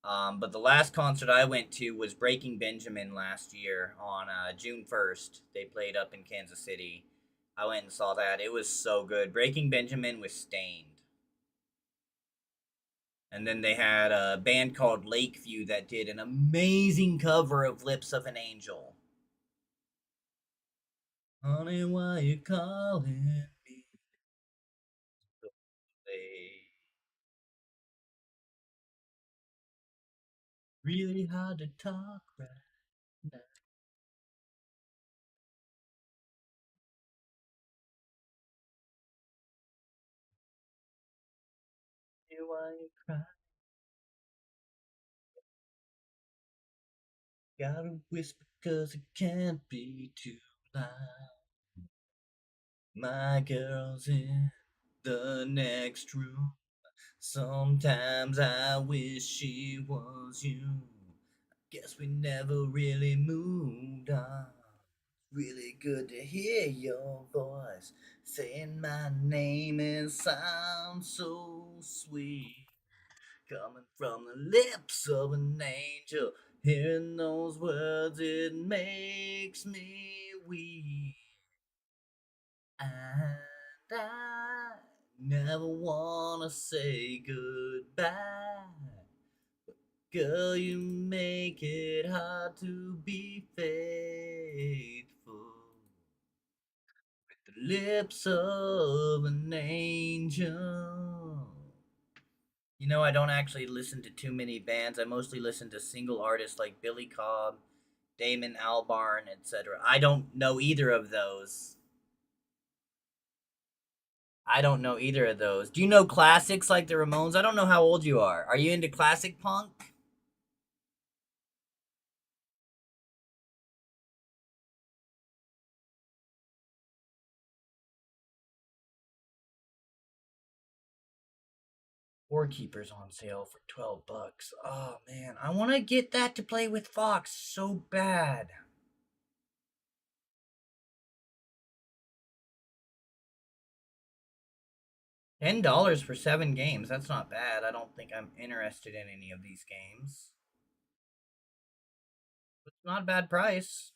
But the last concert I went to was Breaking Benjamin last year on June 1st. They played up in Kansas City. I went and saw that. It was so good. Breaking Benjamin was Stained. And then they had a band called Lakeview that did an amazing cover of Lips of an Angel. Honey, why you calling me so late? Really hard to talk right now. Why you cry? Gotta whisper 'cause it can't be too loud. My girl's in the next room. Sometimes I wish she was you. Guess we never really moved on. Really good to hear your voice saying my name and sound so sweet. Coming from the lips of an angel, hearing those words, it makes me weep. And I never wanna say goodbye. Girl, you make it hard to be faithful. With the lips of an angel. You know, I don't actually listen to too many bands. I mostly listen to single artists like Billy Cobb, Damon Albarn, etc. I don't know either of those. I don't know either of those. Do you know classics like the Ramones? I don't know how old you are. Are you into classic punk? Keeper's on sale for $12. Oh man, I want to get that to play with Fox so bad. $10 for 7 games. That's not bad. I don't think I'm interested in any of these games. It's not a bad price.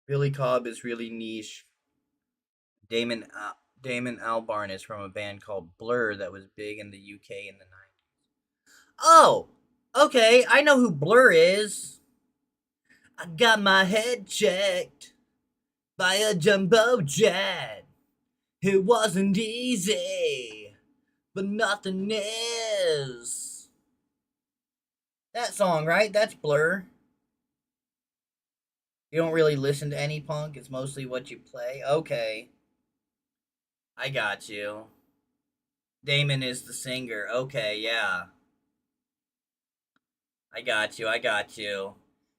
Billy Cobb is really niche. Damon Damon Albarn is from a band called Blur that was big in the UK in the 90s. Oh, okay. I know who Blur is. I got my head checked by a jumbo jet. It wasn't easy, but nothing is. That song, right? That's Blur. You don't really listen to any punk, it's mostly what you play. Okay, I got you. Damon is the singer. Okay, yeah. I got you. I got you.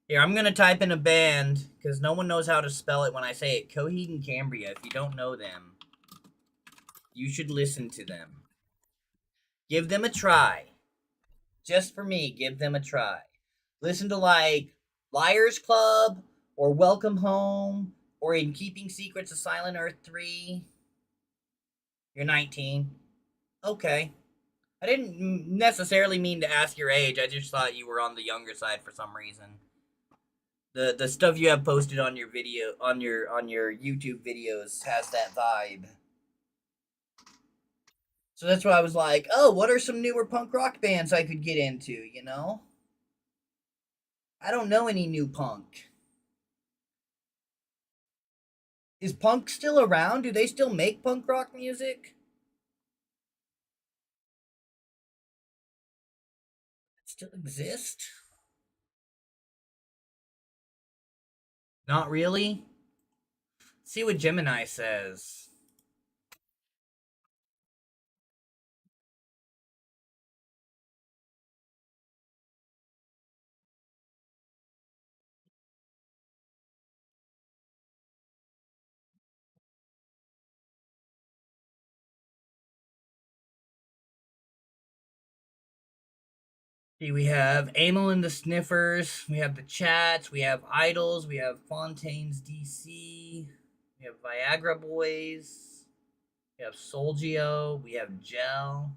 Here, I'm gonna type in a band because no one knows how to spell it when I say it. Coheed and Cambria. If you don't know them, you should listen to them. Give them a try. Just for me, give them a try. Listen to like Liars Club or Welcome Home or In Keeping Secrets of Silent Earth 3. You're 19. Okay. I didn't necessarily mean to ask your age. I just thought you were on the younger side for some reason. The stuff you have posted on your video on your YouTube videos has that vibe. So that's why I was like, "Oh, what are some newer punk rock bands I could get into, you know?" I don't know any new punk. Is punk still around? Do they still make punk rock music? It still exist? Not really. See what Gemini says. See, we have Amel and the Sniffers, we have the Chats, we have Idols, we have Fontaine's DC, we have Viagra Boys, we have Solgio, we have Gel.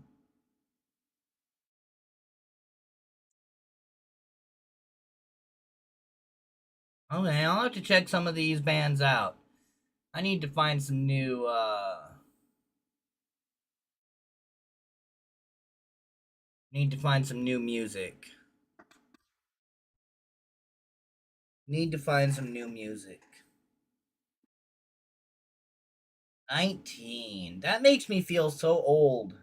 Okay, I'll have to check some of these bands out. I need to find some new need to find some new music. Need to find some new music. 19. That makes me feel so old.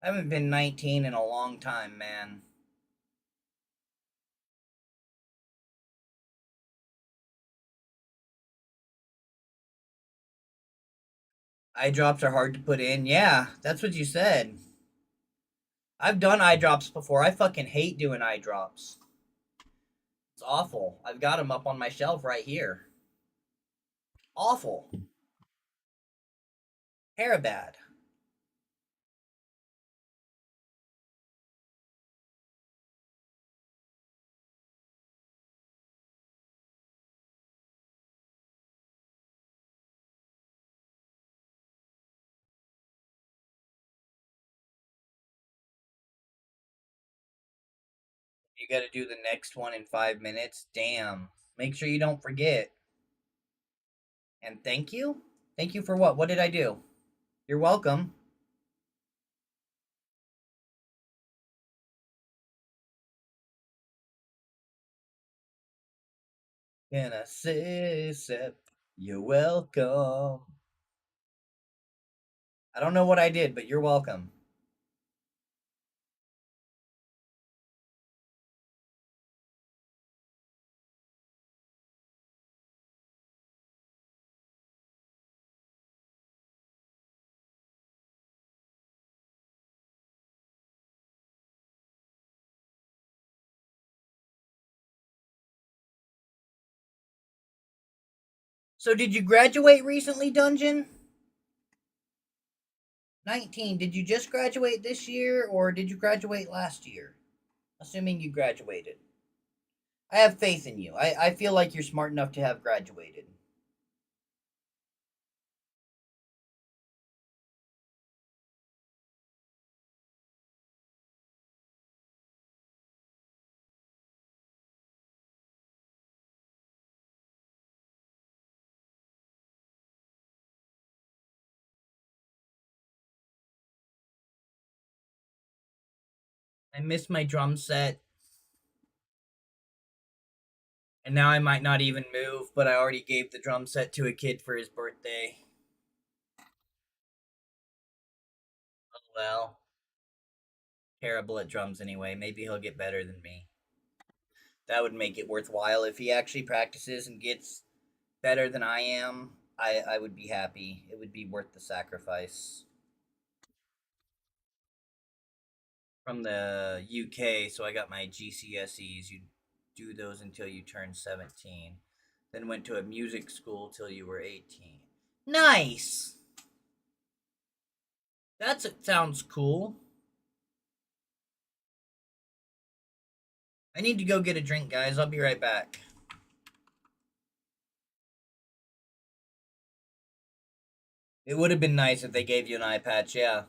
I haven't been 19 in a long time, man. Eye drops are hard to put in. Yeah, that's what you said. I've done eye drops before. I fucking hate doing eye drops. It's awful. I've got them up on my shelf right here. Awful. Hair bad. You got to do the next one in 5 minutes. Damn. Make sure you don't forget. And thank you? Thank you for what? What did I do? You're welcome. Can I say, Sep? You're welcome. I don't know what I did, but you're welcome. So, did you graduate recently, Dungeon? 19. Did you just graduate this year, or did you graduate last year? Assuming you graduated. I have faith in you. I feel like you're smart enough to have graduated. I missed my drum set, and now I might not even move, but I already gave the drum set to a kid for his birthday. Oh well. Terrible at drums anyway. Maybe he'll get better than me. That would make it worthwhile. If he actually practices and gets better than I am, I would be happy. It would be worth the sacrifice. From the UK, so I got my GCSEs. You do those until you turn 17. Then went to a music school till you were 18. Nice! That sounds cool. I need to go get a drink, guys. I'll be right back. It would have been nice if they gave you an eye patch, yeah.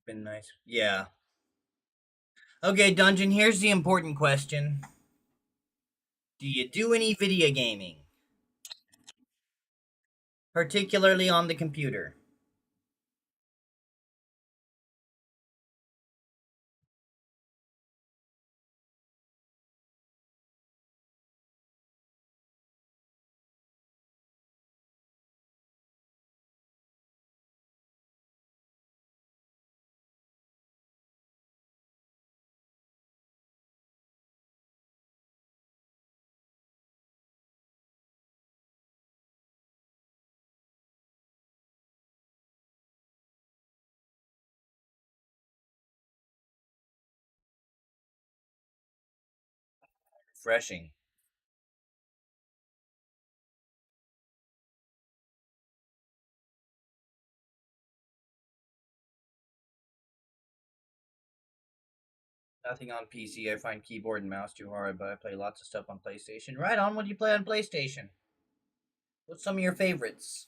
been nice. Yeah. Okay, Dungeon, here's the important question. Do you do any video gaming? Particularly on the computer? Refreshing. Nothing on PC. I find keyboard and mouse too hard, but I play lots of stuff on PlayStation. Right on. What do you play on PlayStation? What's some of your favorites?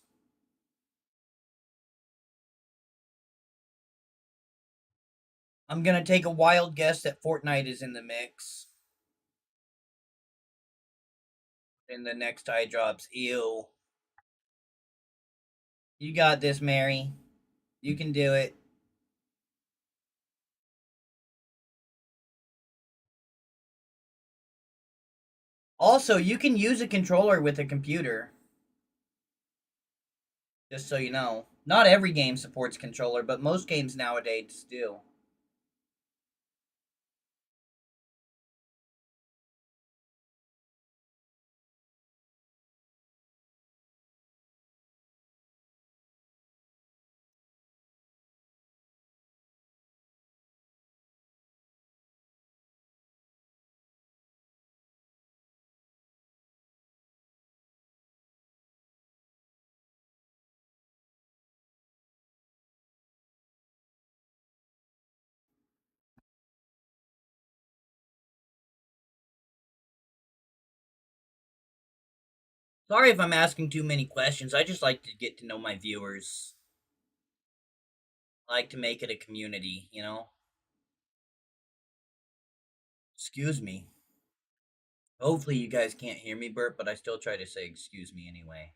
I'm gonna take a wild guess that Fortnite is in the mix. In the next eye drops. Ew. You got this, Mary. You can do it. Also, you can use a controller with a computer. Just so you know. Not every game supports controller, but most games nowadays do. Sorry if I'm asking too many questions. I just like to get to know my viewers. I like to make it a community, you know? Excuse me. Hopefully you guys can't hear me burp, but I still try to say excuse me anyway.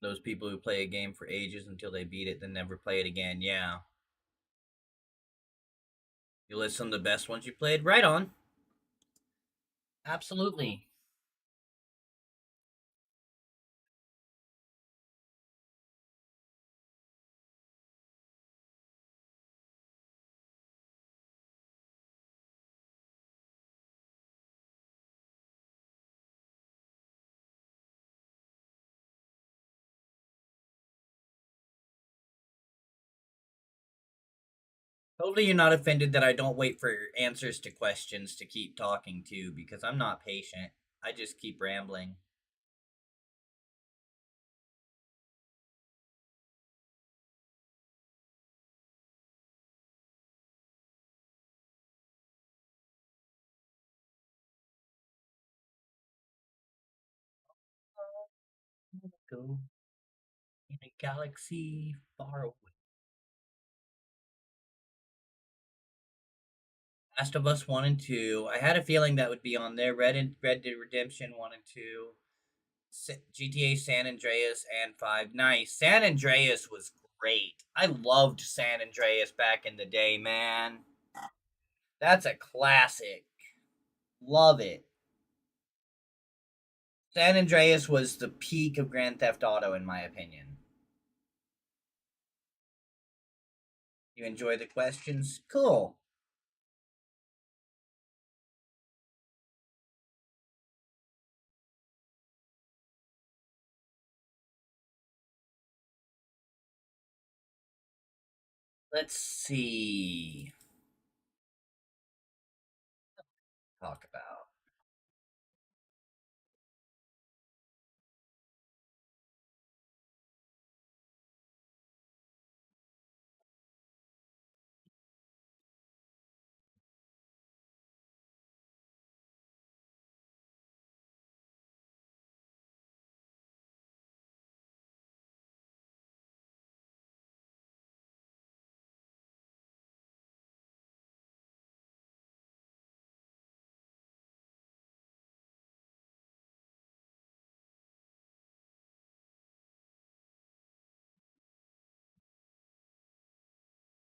Those people who play a game for ages until they beat it, then never play it again. Yeah. You list some of the best ones you played? Right on. Absolutely. Hopefully you're not offended that I don't wait for answers to questions to keep talking to, because I'm not patient. I just keep rambling. Go in a galaxy far away. Last of Us 1 and 2. I had a feeling that would be on there. Red Dead Redemption 1 and 2. GTA San Andreas and 5. Nice. San Andreas was great. I loved San Andreas back in the day, man. That's a classic. Love it. San Andreas was the peak of Grand Theft Auto, in my opinion. You enjoy the questions? Cool. Let's see. Talk about.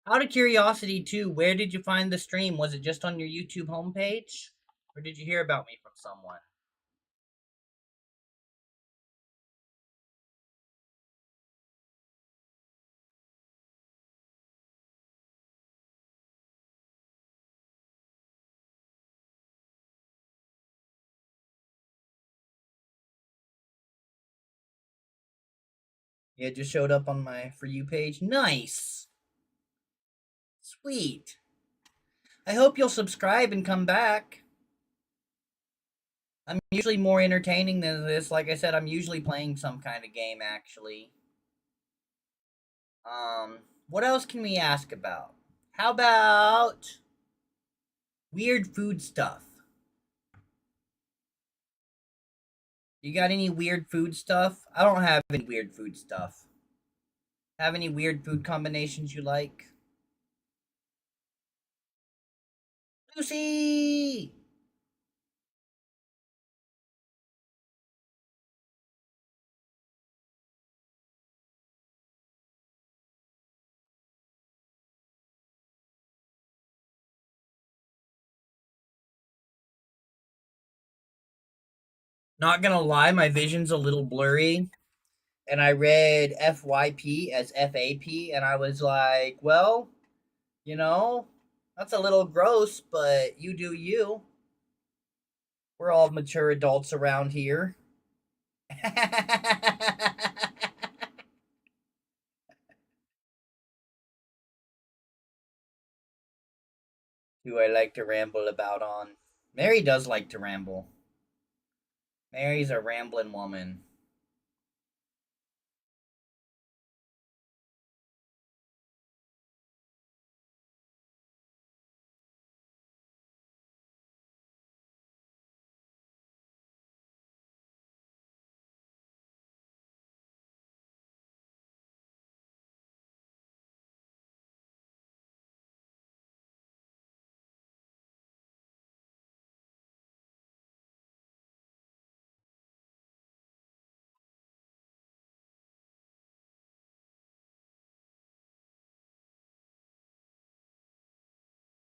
Out of curiosity, too, where did you find the stream? Was it just on your YouTube homepage? Or did you hear about me from someone? Yeah, it just showed up on my For You page. Nice. Sweet. I hope you'll subscribe and come back. I'm usually more entertaining than this. Like I said, I'm usually playing some kind of game, actually. What else can we ask about? How about weird food stuff? You got any weird food stuff? I don't have any weird food stuff. Have any weird food combinations you like? Lucy! Not gonna lie, my vision's a little blurry. And I read FYP as FAP, and I was like, well, you know, that's a little gross, but you do you. We're all mature adults around here. Who I like to ramble about on. Mary does like to ramble. Mary's a rambling woman.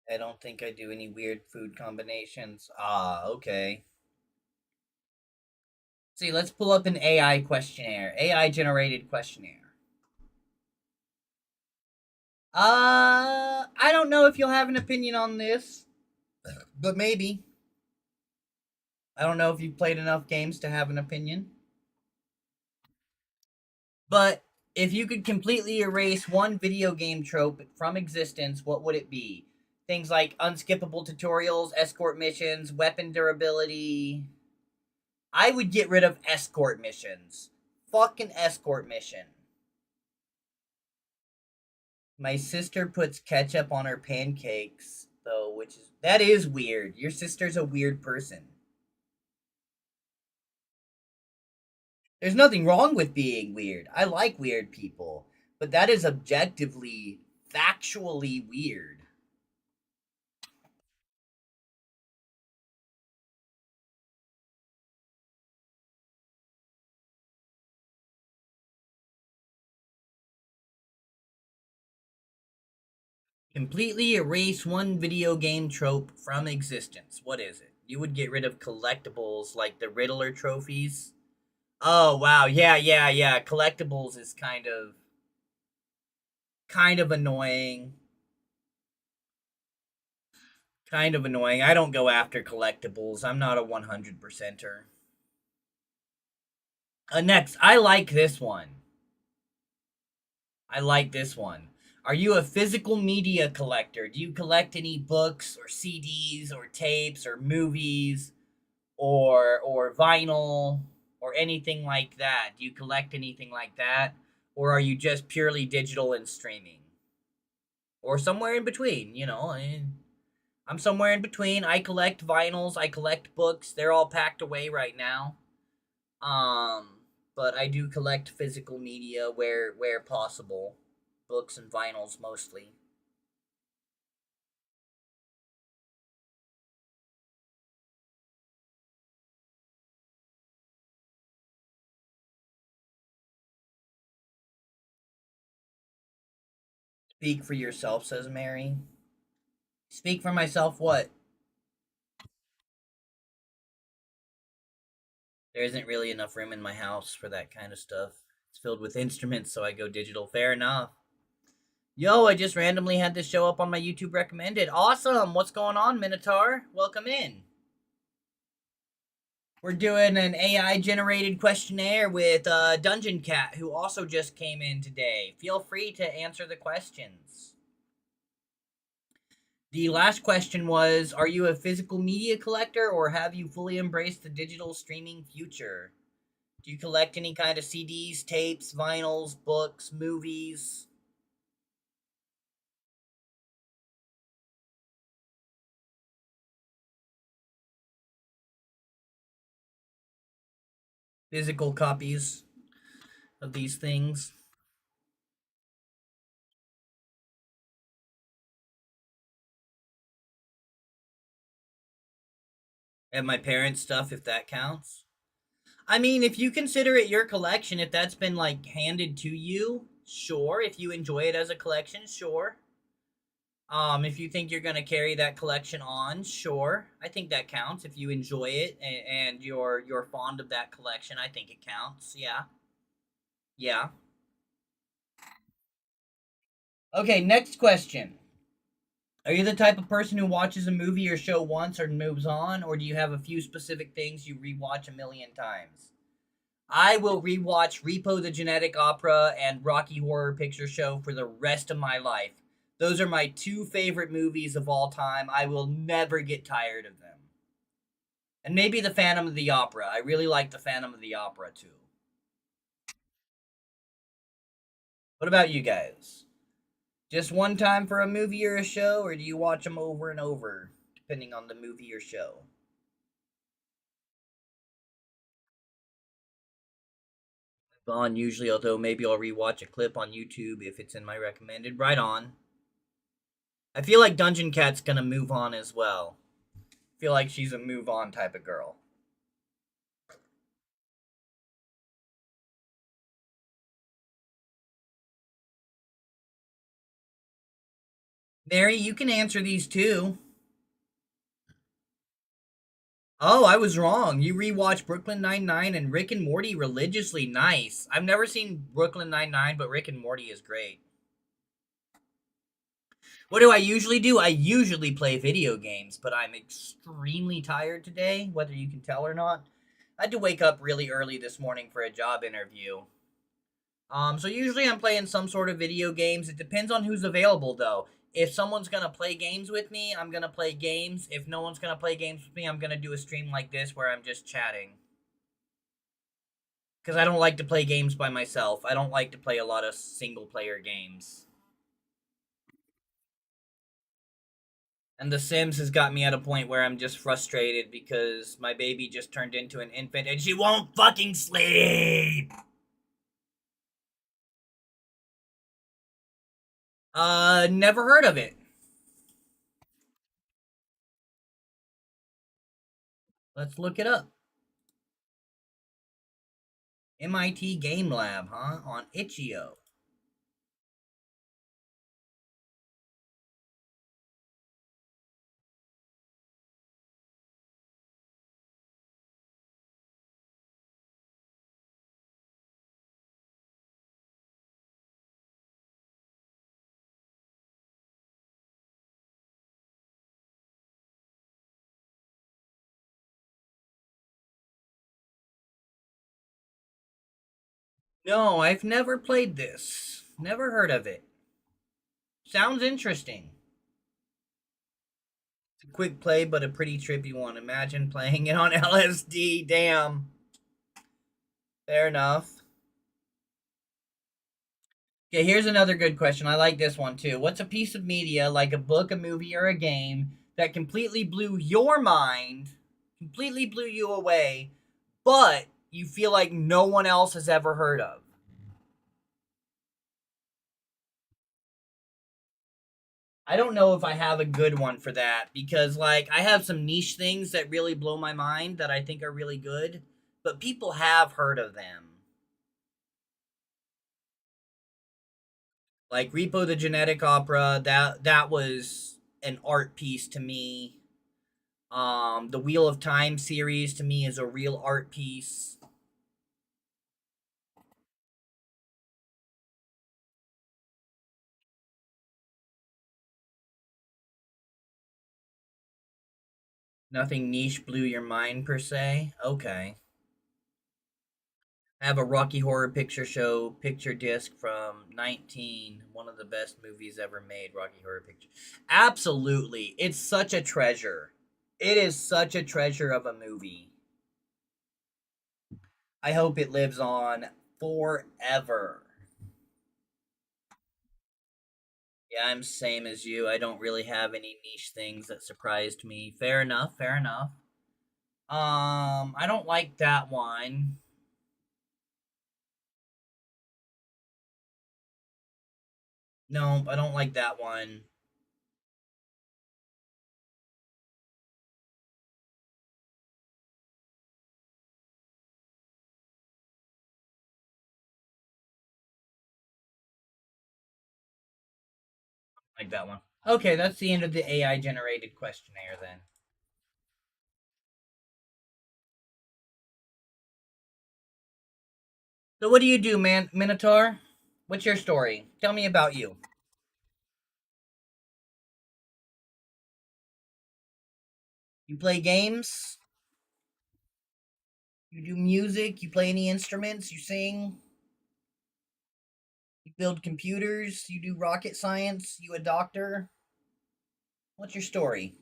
I don't think I do any weird food combinations. Ah, okay. See, let's pull up an AI questionnaire. AI generated questionnaire. I don't know if you'll have an opinion on this, but maybe. I don't know if you've played enough games to have an opinion. But if you could completely erase one video game trope from existence, what would it be? Things like unskippable tutorials, escort missions, weapon durability. I would get rid of escort missions. Fucking escort mission. My sister puts ketchup on her pancakes, though, that is weird. Your sister's a weird person. There's nothing wrong with being weird. I like weird people, but that is objectively, factually weird. Completely erase one video game trope from existence. What is it? You would get rid of collectibles like the Riddler trophies. Oh wow, yeah. Collectibles is kind of annoying. Kind of annoying. I don't go after collectibles. I'm not a 100%er. Next, I like this one. I like this one. Are you a physical media collector? Do you collect any books or CDs or tapes or movies or vinyl or anything like that? Do you collect anything like that? Or are you just purely digital and streaming? Or somewhere in between, I'm somewhere in between. I collect vinyls, I collect books. They're all packed away right now. But I do collect physical media where possible. Books and vinyls mostly. Speak for yourself, says Mary. Speak for myself what? There isn't really enough room in my house for that kind of stuff. It's filled with instruments, so I go digital. Fair enough. Yo, I just randomly had this show up on my YouTube recommended. Awesome! What's going on, Minotaur? Welcome in. We're doing an AI-generated questionnaire with Dungeon Cat, who also just came in today. Feel free to answer the questions. The last question was, are you a physical media collector, or have you fully embraced the digital streaming future? Do you collect any kind of CDs, tapes, vinyls, books, movies? Physical copies of these things? And my parents' stuff, if that counts? I mean, if you consider it your collection, if that's been like handed to you, sure. If you enjoy it as a collection, sure. If you think you're gonna carry that collection on, sure. I think that counts. If you enjoy it and you're fond of that collection, I think it counts. Yeah. Yeah. Okay, next question. Are you the type of person who watches a movie or show once or moves on, or do you have a few specific things you rewatch a million times? I will rewatch Repo the Genetic Opera and Rocky Horror Picture Show for the rest of my life. Those are my two favorite movies of all time. I will never get tired of them. And maybe The Phantom of the Opera. I really like The Phantom of the Opera too. What about you guys? Just one time for a movie or a show, or do you watch them over and over, depending on the movie or show? On usually, although maybe I'll rewatch a clip on YouTube if it's in my recommended. Right on. I feel like Dungeon Cat's gonna move on as well. I feel like she's a move on type of girl. Mary, you can answer these too. Oh, I was wrong. You rewatch Brooklyn Nine-Nine and Rick and Morty religiously. Nice. I've never seen Brooklyn Nine-Nine, but Rick and Morty is great. What do I usually do? I usually play video games, but I'm extremely tired today, whether you can tell or not. I had to wake up really early this morning for a job interview. So usually I'm playing some sort of video games. It depends on who's available, though. If someone's gonna play games with me, I'm gonna play games. If no one's gonna play games with me, I'm gonna do a stream like this where I'm just chatting. Because I don't like to play games by myself. I don't like to play a lot of single-player games. And The Sims has got me at a point where I'm just frustrated because my baby just turned into an infant and she won't fucking sleep! Never heard of it. Let's look it up. MIT Game Lab, huh? On Itch.io. No, I've never played this. Never heard of it. Sounds interesting. It's a quick play, but a pretty trippy one. Imagine playing it on LSD. Damn. Fair enough. Okay, here's another good question. I like this one too. What's a piece of media, like a book, a movie, or a game, that completely blew your mind, completely blew you away, but you feel like no one else has ever heard of? I don't know if I have a good one for that because, like, I have some niche things that really blow my mind that I think are really good, but people have heard of them. Like Repo the Genetic Opera, that was an art piece to me. The Wheel of Time series to me is a real art piece. Nothing niche blew your mind per se. Okay. I have a Rocky Horror Picture Show picture disc from 19, one of the best movies ever made, Rocky Horror Picture. Absolutely. It's such a treasure. It is such a treasure of a movie. I hope it lives on forever. Yeah, I'm same as you. I don't really have any niche things that surprised me. Fair enough, fair enough. I don't like that one. No, I don't like that one. Like that one. Okay, that's the end of the AI generated questionnaire then. So what do you do, man, Minotaur? What's your story? Tell me about you. You play games? You do music? You play any instruments? You sing? You build computers? You do rocket science? You a doctor? What's your story?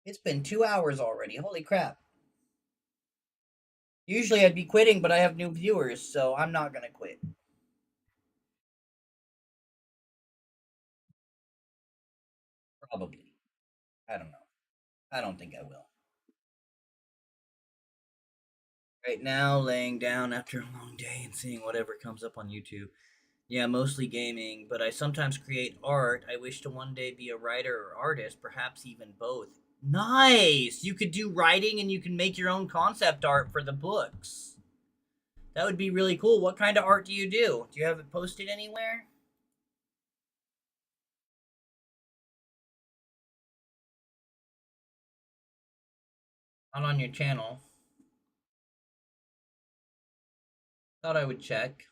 It's been 2 hours already. Holy crap. Usually I'd be quitting, but I have new viewers, so I'm not gonna quit. Probably. I don't know. I don't think I will. Right now, laying down after a long day and seeing whatever comes up on YouTube. Yeah, mostly gaming, but I sometimes create art. I wish to one day be a writer or artist, perhaps even both. Nice! You could do writing and you can make your own concept art for the books. That would be really cool. What kind of art do you do? Do you have it posted anywhere? Not on your channel. Thought I would check.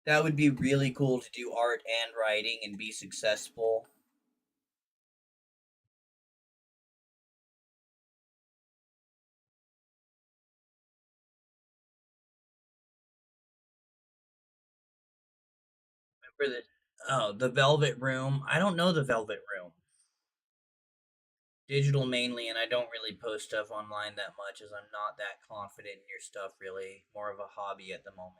That would be really cool to do art and writing and be successful. Remember the the Velvet Room? I don't know the Velvet Room. Digital mainly, and I don't really post stuff online that much as I'm not that confident in your stuff really. More of a hobby at the moment.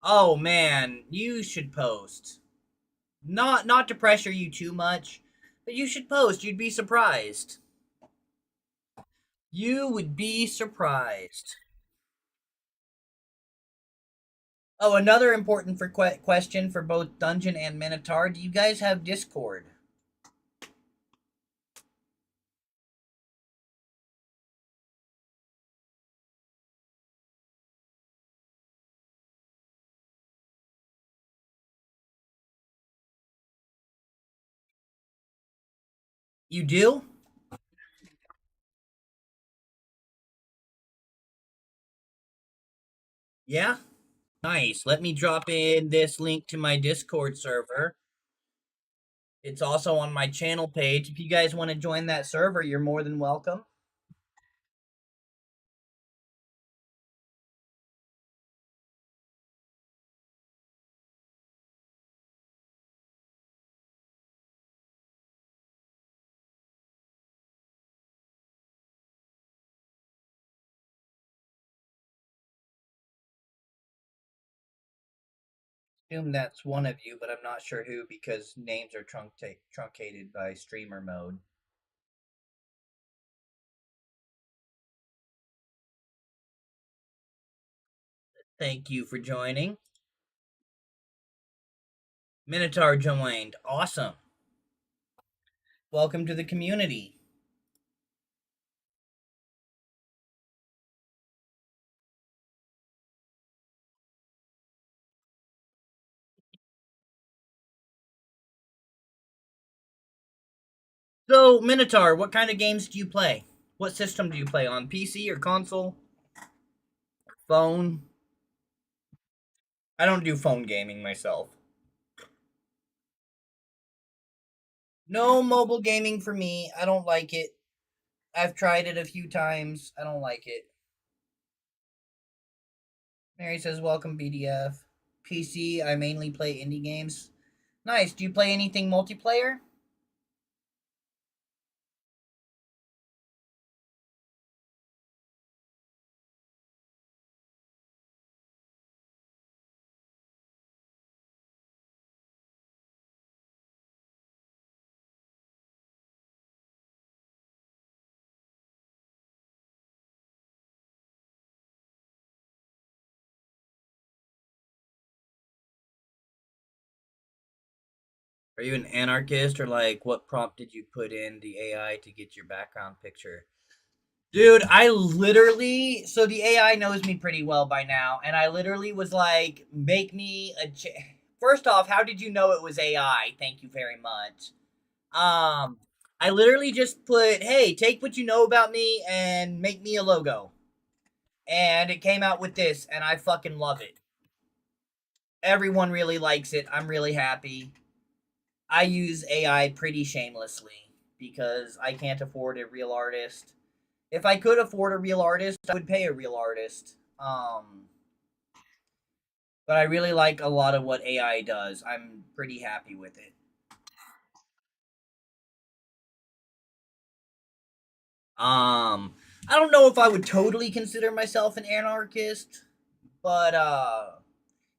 Oh man, you should post. Not to pressure you too much, but you should post. You'd be surprised. You would be surprised. Oh, another important question for both Dungeon and Minotaur. Do you guys have Discord? You do? Yeah? Nice. Let me drop in this link to my Discord server. It's also on my channel page. If you guys want to join that server, you're more than welcome. Assume that's one of you, but I'm not sure who because names are truncated by streamer mode. Thank you for joining. Minotaur joined. Awesome. Welcome to the community. So, Minotaur, what kind of games do you play? What system do you play on? PC or console? Phone? I don't do phone gaming myself. No mobile gaming for me. I don't like it. I've tried it a few times. I don't like it. Mary says, welcome, BDF. PC, I mainly play indie games. Nice. Do you play anything multiplayer? Are you an anarchist, or like what prompt did you put in the AI to get your background picture? Dude, I literally, so the AI knows me pretty well by now, and I literally was like, make me a first off, how did you know it was AI? Thank you very much. Um I literally just put, "Hey, take what you know about me and make me a logo." And it came out with this, and I fucking love it. Everyone really likes it. I'm really happy. I use AI pretty shamelessly because I can't afford a real artist. If I could afford a real artist, I would pay a real artist. But I really like a lot of what AI does. I'm pretty happy with it. I don't know if I would totally consider myself an anarchist, but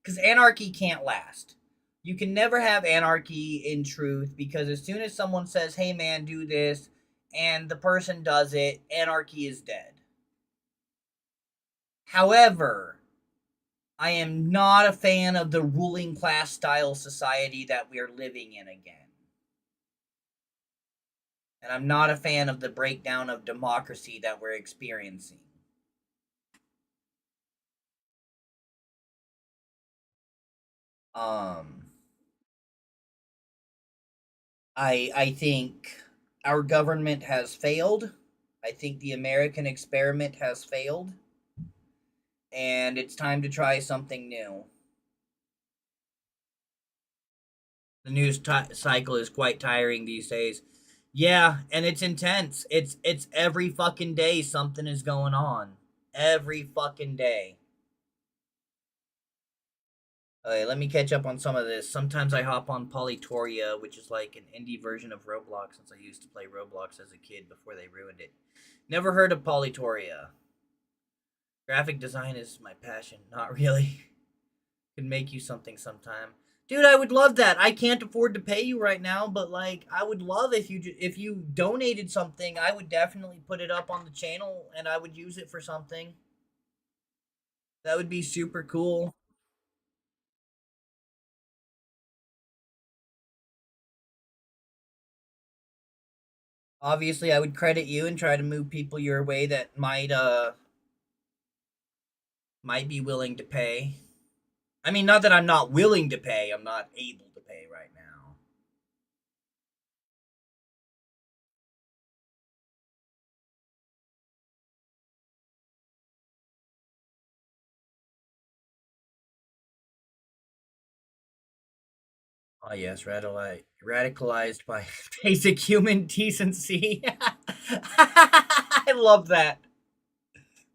because anarchy can't last. You can never have anarchy in truth, because as soon as someone says, "Hey man, do this," and the person does it, anarchy is dead. However, I am not a fan of the ruling class style society that we're living in again. And I'm not a fan of the breakdown of democracy that we're experiencing. Um, I think our government has failed. I think the American experiment has failed, and it's time to try something new. The news cycle is quite tiring these days. Yeah, and it's intense. It's every fucking day something is going on. Every fucking day. Okay, let me catch up on some of this. Sometimes I hop on Polytoria, which is like an indie version of Roblox, since I used to play Roblox as a kid before they ruined it. Never heard of Polytoria. Graphic design is my passion. Not really. Could make you something sometime. Dude, I would love that. I can't afford to pay you right now, but like I would love if you donated something. I would definitely put it up on the channel and I would use it for something. That would be super cool. Obviously, I would credit you and try to move people your way that might be willing to pay. I mean, not that I'm not willing to pay, I'm not able to pay right now. Oh yes, radicalized by basic human decency. I love that.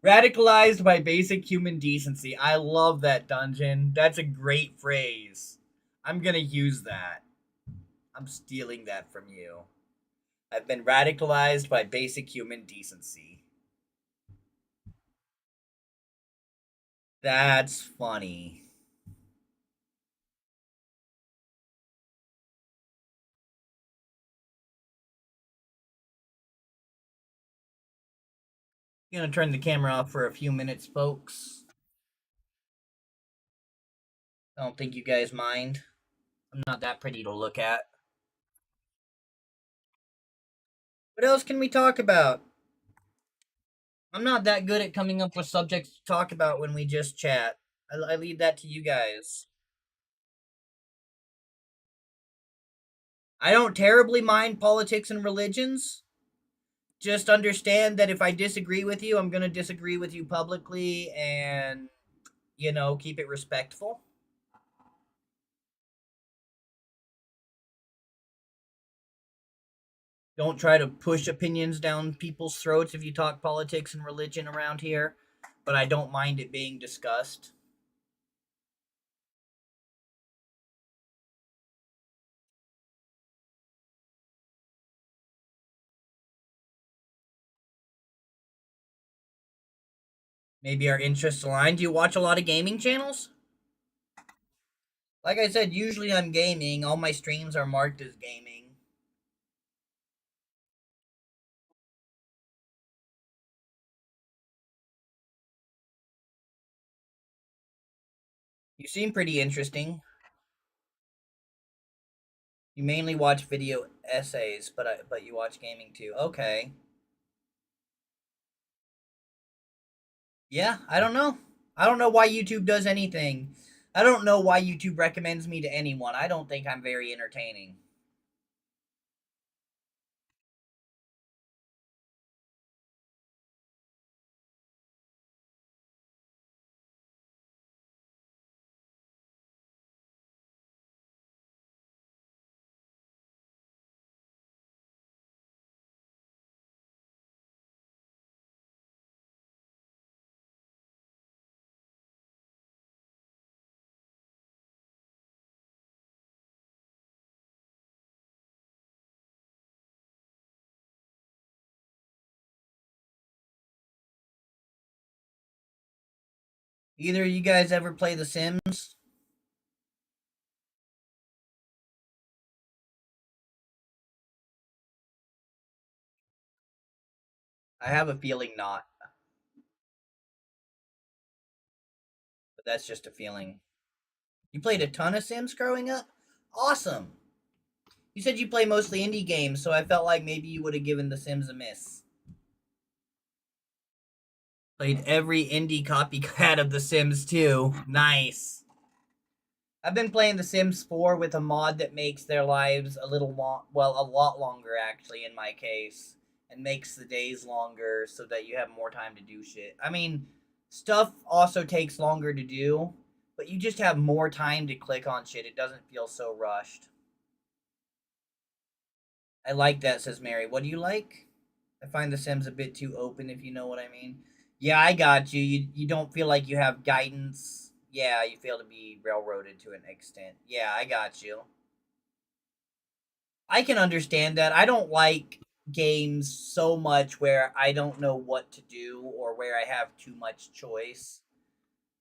Radicalized by basic human decency. I love that, Dungeon. That's a great phrase. I'm gonna use that. I'm stealing that from you. I've been radicalized by basic human decency. That's funny. I'm gonna turn the camera off for a few minutes, folks. I don't think you guys mind. I'm not that pretty to look at. What else can we talk about? I'm not that good at coming up with subjects to talk about when we just chat. I leave that to you guys. I don't terribly mind politics and religions. Just understand that if I disagree with you, I'm going to disagree with you publicly and, keep it respectful. Don't try to push opinions down people's throats if you talk politics and religion around here, but I don't mind it being discussed. Maybe our interests align. Do you watch a lot of gaming channels? Like I said, usually I'm gaming. All my streams are marked as gaming. You seem pretty interesting. You mainly watch video essays, but you watch gaming too. Okay. Yeah, I don't know. I don't know why YouTube does anything. I don't know why YouTube recommends me to anyone. I don't think I'm very entertaining. Either of you guys ever play The Sims? I have a feeling not, but that's just a feeling. You played a ton of Sims growing up? Awesome. You said you play mostly indie games, so I felt like maybe you would have given The Sims a miss. Played every indie copycat of The Sims 2. Nice. I've been playing The Sims 4 with a mod that makes their lives a lot longer actually in my case, and makes the days longer so that you have more time to do shit. I mean, stuff also takes longer to do, but you just have more time to click on shit. It doesn't feel so rushed. I like that, says Mary. What do you like? I find The Sims a bit too open, if you know what I mean. Yeah, I got you. You don't feel like you have guidance. Yeah, you feel to be railroaded to an extent. Yeah, I got you. I can understand that. I don't like games so much where I don't know what to do or where I have too much choice.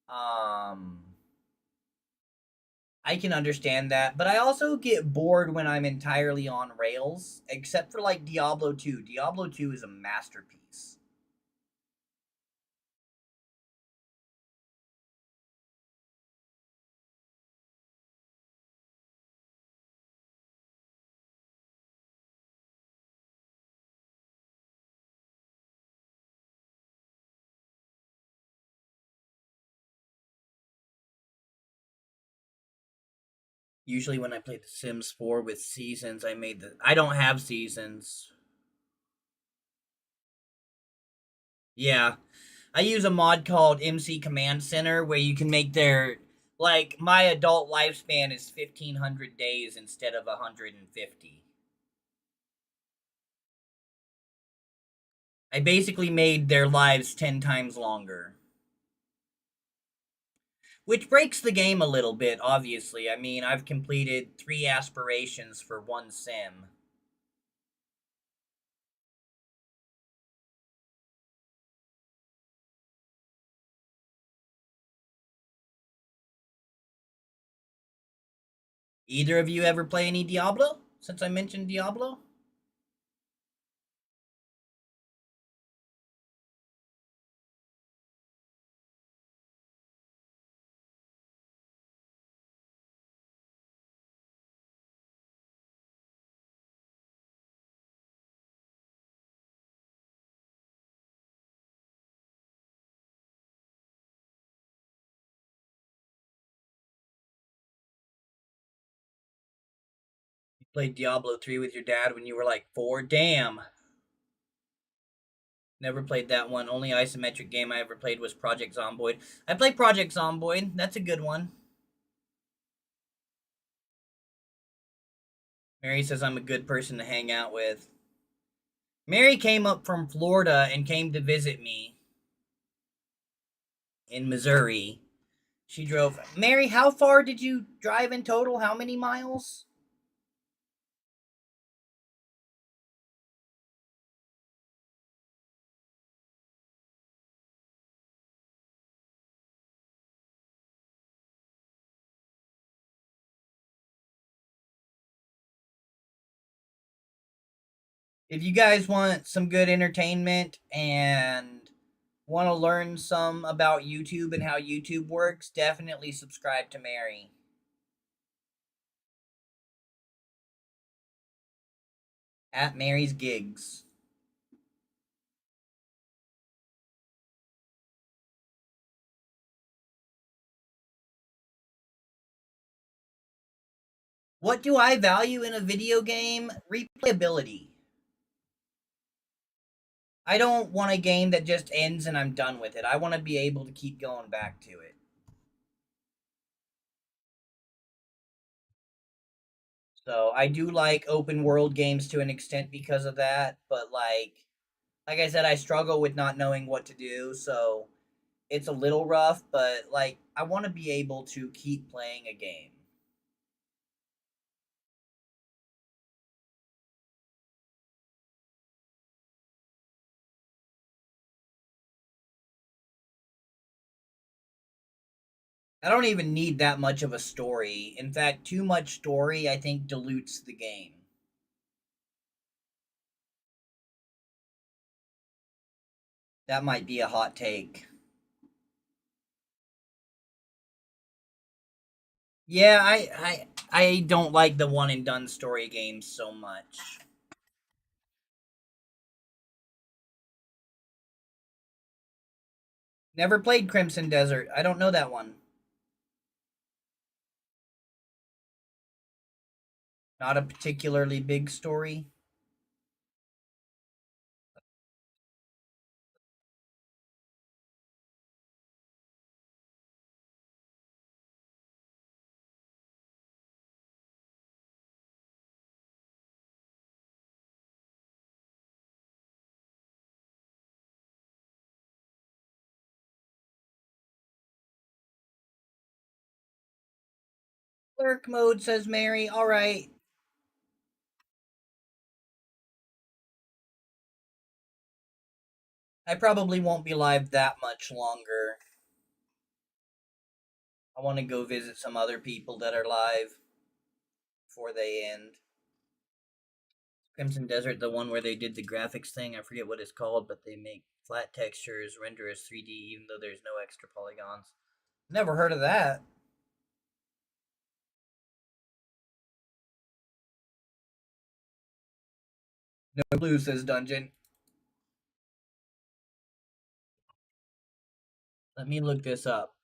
Um I can understand that, but I also get bored when I'm entirely on rails, except for like Diablo 2. Diablo 2 is a masterpiece. Usually when I play The Sims 4 with seasons, I don't have seasons. Yeah. I use a mod called MC Command Center where you can make my adult lifespan is 1500 days instead of 150. I basically made their lives 10 times longer. Which breaks the game a little bit, obviously. I mean, I've completed 3 aspirations for one sim. Either of you ever play any Diablo? Since I mentioned Diablo? Played Diablo 3 with your dad when you were like 4? Damn. Never played that one. Only isometric game I ever played was Project Zomboid. I played Project Zomboid. That's a good one. Mary says I'm a good person to hang out with. Mary came up from Florida and came to visit me in Missouri. She drove. Mary, how far did you drive in total? How many miles? If you guys want some good entertainment and want to learn some about YouTube and how YouTube works, definitely subscribe to Mary. At Mary's Gigs. What do I value in a video game? Replayability. I don't want a game that just ends and I'm done with it. I want to be able to keep going back to it. So I do like open world games to an extent because of that, but like I said, I struggle with not knowing what to do, so it's a little rough, but like I want to be able to keep playing a game. I don't even need that much of a story. In fact, too much story I think dilutes the game. That might be a hot take. Yeah, I don't like the one and done story games so much. Never played Crimson Desert. I don't know that one. Not a particularly big story. Lurk mode, says Mary. All right. I probably won't be live that much longer. I want to go visit some other people that are live before they end. Crimson Desert, the one where they did the graphics thing. I forget what it's called, but they make flat textures, render as 3D, even though there's no extra polygons. Never heard of that. No clue, says Dungeon. Let me look this up.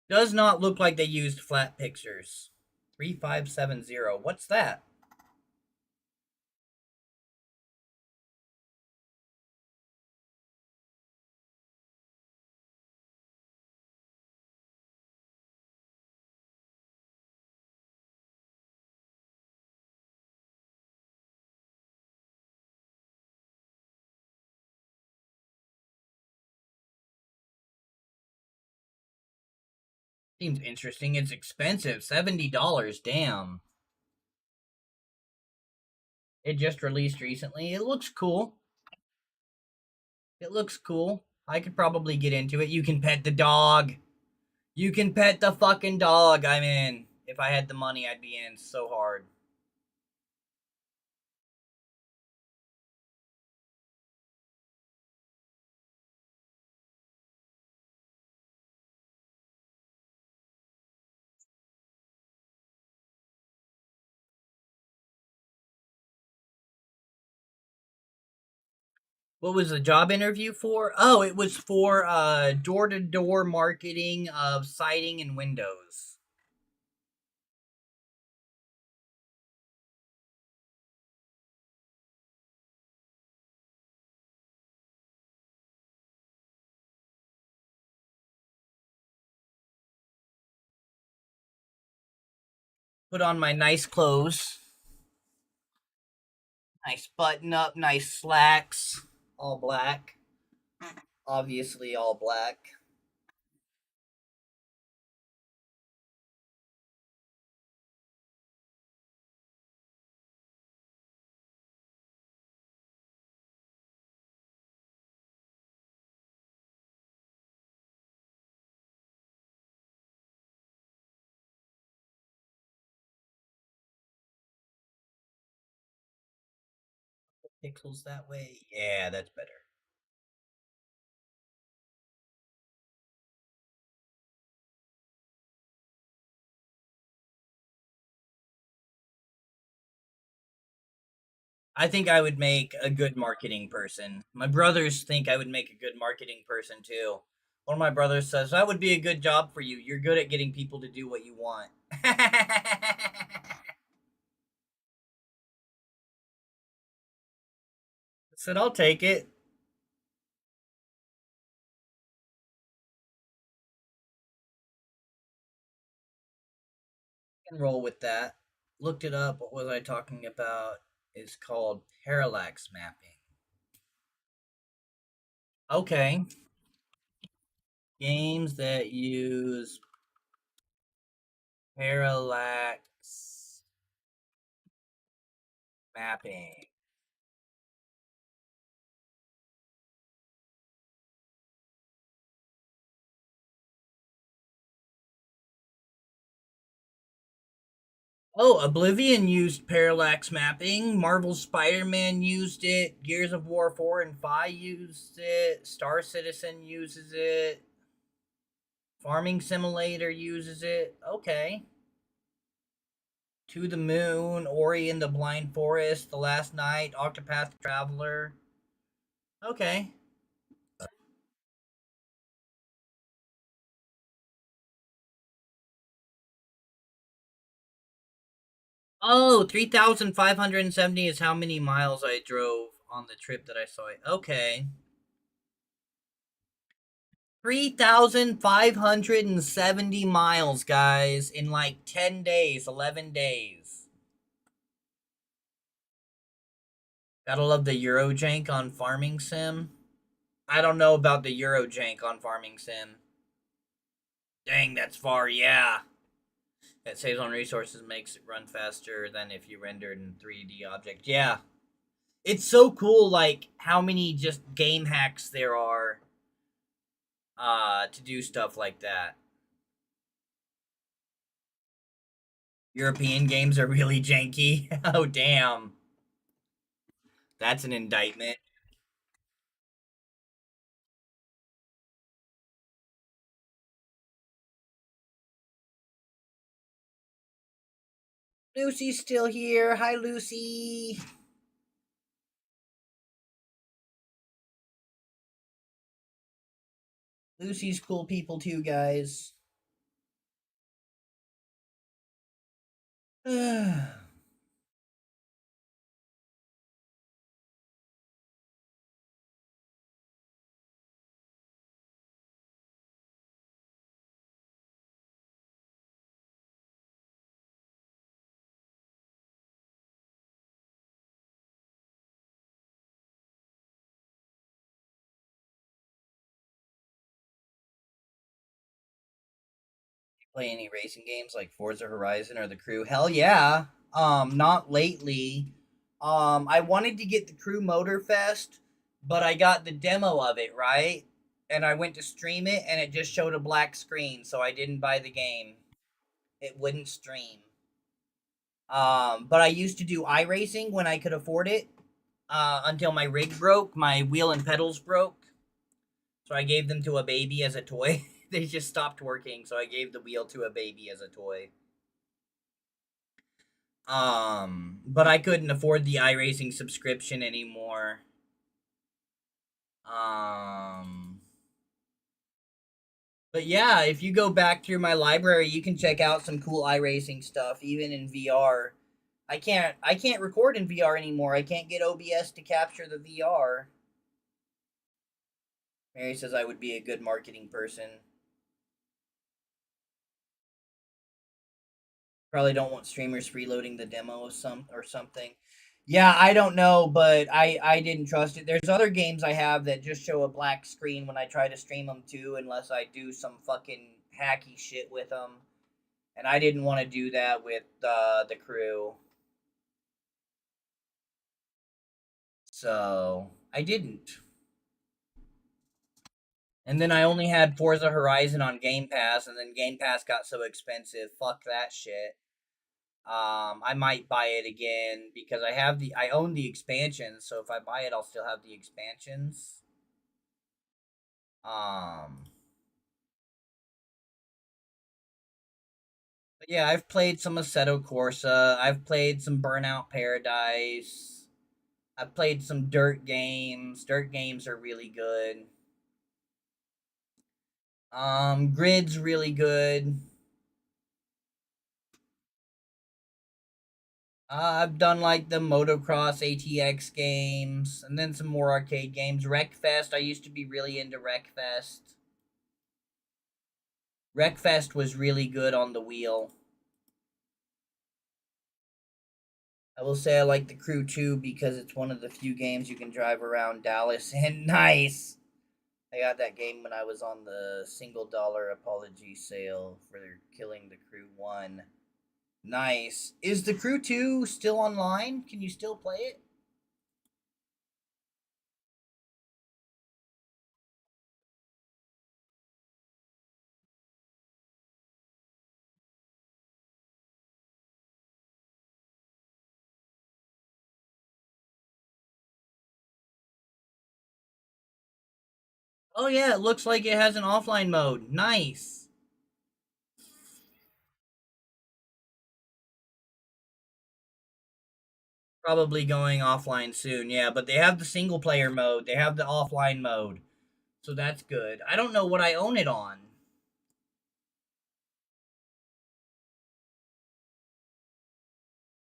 Does not look like they used flat pictures. 3570. What's that? Seems interesting. It's expensive. $70. Damn. It just released recently. It looks cool. It looks cool. I could probably get into it. You can pet the dog. You can pet the fucking dog. I'm in. If I had the money, I'd be in so hard. What was the job interview for? Oh, it was for door-to-door marketing of siding and windows. Put on my nice clothes. Nice button up, nice slacks, all black. Obviously all black. Pixels that way. Yeah, that's better. I think I would make a good marketing person. My brothers think I would make a good marketing person too. One of my brothers says, that would be a good job for you. You're good at getting people to do what you want. Said, I'll take it. Can roll with that. Looked it up. What was I talking about? It's called parallax mapping. Okay. Games that use parallax mapping. Oh, Oblivion used parallax mapping. Marvel Spider-Man used it. Gears of War 4 and 5 used it. Star Citizen uses it. Farming Simulator uses it. Okay. To the Moon, Ori and the Blind Forest, The Last Night, Octopath Traveler. Okay. Oh, 3,570 is how many miles I drove on the trip that I saw it. Okay. 3,570 miles, guys, in like 10 days, 11 days. Gotta love the Eurojank on Farming Sim. I don't know about the Eurojank on Farming Sim. Dang, that's far, yeah. That saves on resources, makes it run faster than if you rendered in 3D object. Yeah. It's so cool, like, how many just game hacks there are to do stuff like that. European games are really janky. Oh, damn. That's an indictment. Lucy's still here. Hi, Lucy. Lucy's cool people too, guys. Play any racing games like Forza Horizon or The Crew? Hell yeah. Not lately. I wanted to get The Crew Motorfest, but I got the demo of it, right? And I went to stream it and it just showed a black screen, so I didn't buy the game. It wouldn't stream. But I used to do iRacing when I could afford it, until my rig broke, my wheel and pedals broke. So I gave them to a baby as a toy. They just stopped working, so I gave the wheel to a baby as a toy. But I couldn't afford the iRacing subscription anymore. But yeah, if you go back through my library, you can check out some cool iRacing stuff, even in VR. I can't record in VR anymore. I can't get OBS to capture the VR. Mary says I would be a good marketing person. Probably don't want streamers freeloading the demo of something. Yeah, I don't know, but I didn't trust it. There's other games I have that just show a black screen when I try to stream them too, unless I do some fucking hacky shit with them. And I didn't want to do that with the crew. So I didn't. And then I only had Forza Horizon on Game Pass, and then Game Pass got so expensive. Fuck that shit. I might buy it again because I own the expansions, so if I buy it, I'll still have the expansions. But yeah, I've played some Assetto Corsa. I've played some Burnout Paradise. I've played some Dirt games. Dirt games are really good. Grid's really good. I've done like the Motocross ATX games, and then some more arcade games. Wreckfest. I used to be really into Wreckfest. Wreckfest was really good on the wheel. I will say I like the Crew 2 because it's one of the few games you can drive around Dallas in. Nice! I got that game when I was on the $1 apology sale for Killing the Crew 1. Nice. Is the Crew 2 still online? Can you still play it? Oh yeah, it looks like it has an offline mode. Nice. Probably going offline soon, yeah, but they have the single player mode, they have the offline mode. So that's good. I don't know what I own it on.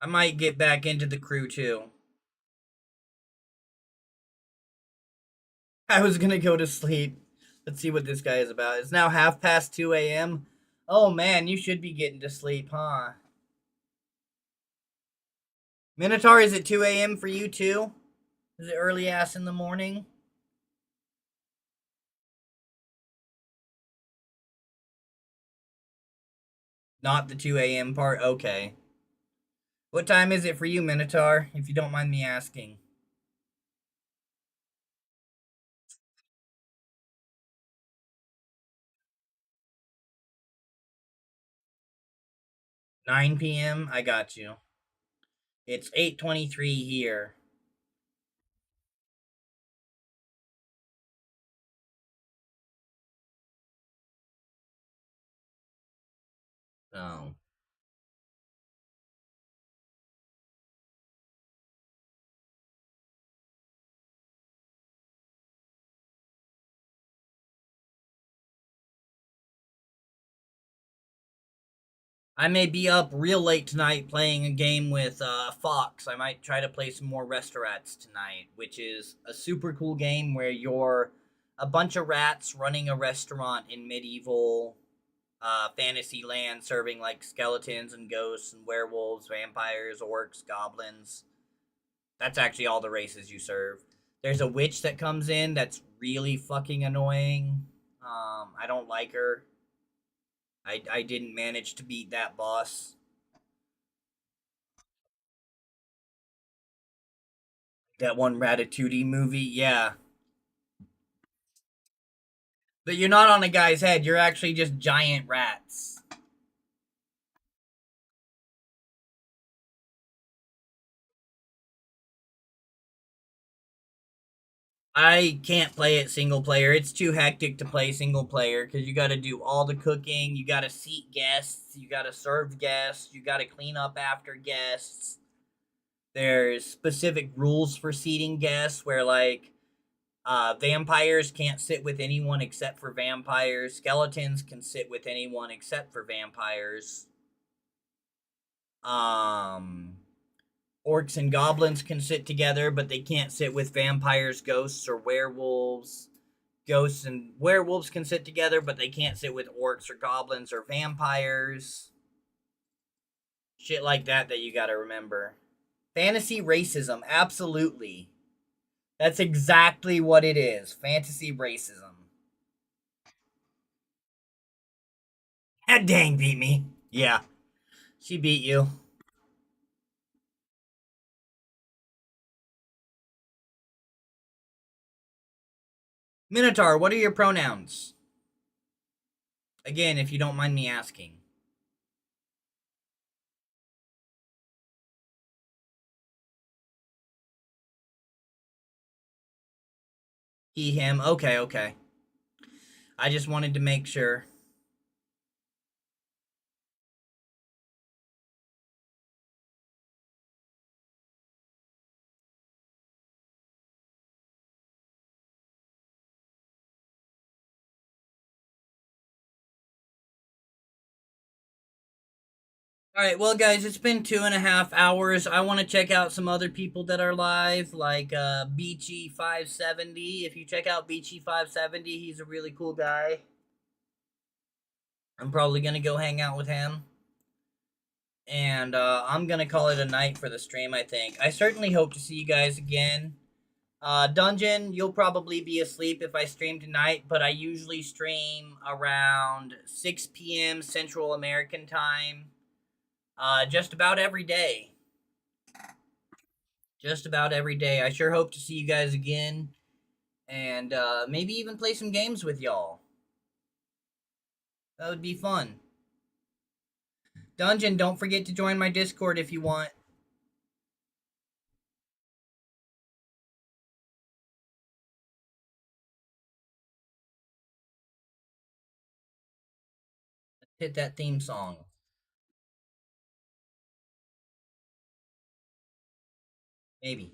I might get back into the Crew too. I was gonna go to sleep. Let's see what this guy is about. It's now 2:30 a.m. Oh man, you should be getting to sleep, huh? Minotaur, is it 2 a.m. for you too? Is it early ass in the morning? Not the 2 a.m. part? Okay. What time is it for you, Minotaur, if you don't mind me asking? 9 p.m.? I got you. It's 8:23 here. So I may be up real late tonight playing a game with Fox. I might try to play some more Restaurants tonight, which is a super cool game where you're a bunch of rats running a restaurant in medieval fantasy land, serving like skeletons and ghosts and werewolves, vampires, orcs, goblins. That's actually all the races you serve. There's a witch that comes in that's really fucking annoying. I don't like her. I didn't manage to beat that boss. That one Ratatouille movie, yeah. But you're not on a guy's head, you're actually just giant rats. I can't play it single player. It's too hectic to play single player because you got to do all the cooking, you got to seat guests, you got to serve guests, you got to clean up after guests. There's specific rules for seating guests where, like, Vampires can't sit with anyone except for vampires. Skeletons can sit with anyone except for vampires. Orcs and goblins can sit together, but they can't sit with vampires, ghosts, or werewolves. Ghosts and werewolves can sit together, but they can't sit with orcs or goblins or vampires. Shit like that you gotta remember. Fantasy racism, absolutely. That's exactly what it is. Fantasy racism. That dang beat me. Yeah, she beat you. Minotaur, what are your pronouns? Again, if you don't mind me asking. He, him. Okay, okay. I just wanted to make sure. Alright, well, guys, it's been 2.5 hours. I want to check out some other people that are live, like Beachy570. If you check out Beachy570, he's a really cool guy. I'm probably going to go hang out with him. And I'm going to call it a night for the stream, I think. I certainly hope to see you guys again. Dungeon, you'll probably be asleep if I stream tonight, but I usually stream around 6 p.m. Central American time. Just about every day. Just about every day. I sure hope to see you guys again. And maybe even play some games with y'all. That would be fun. Dungeon, don't forget to join my Discord if you want. Hit that theme song. Maybe.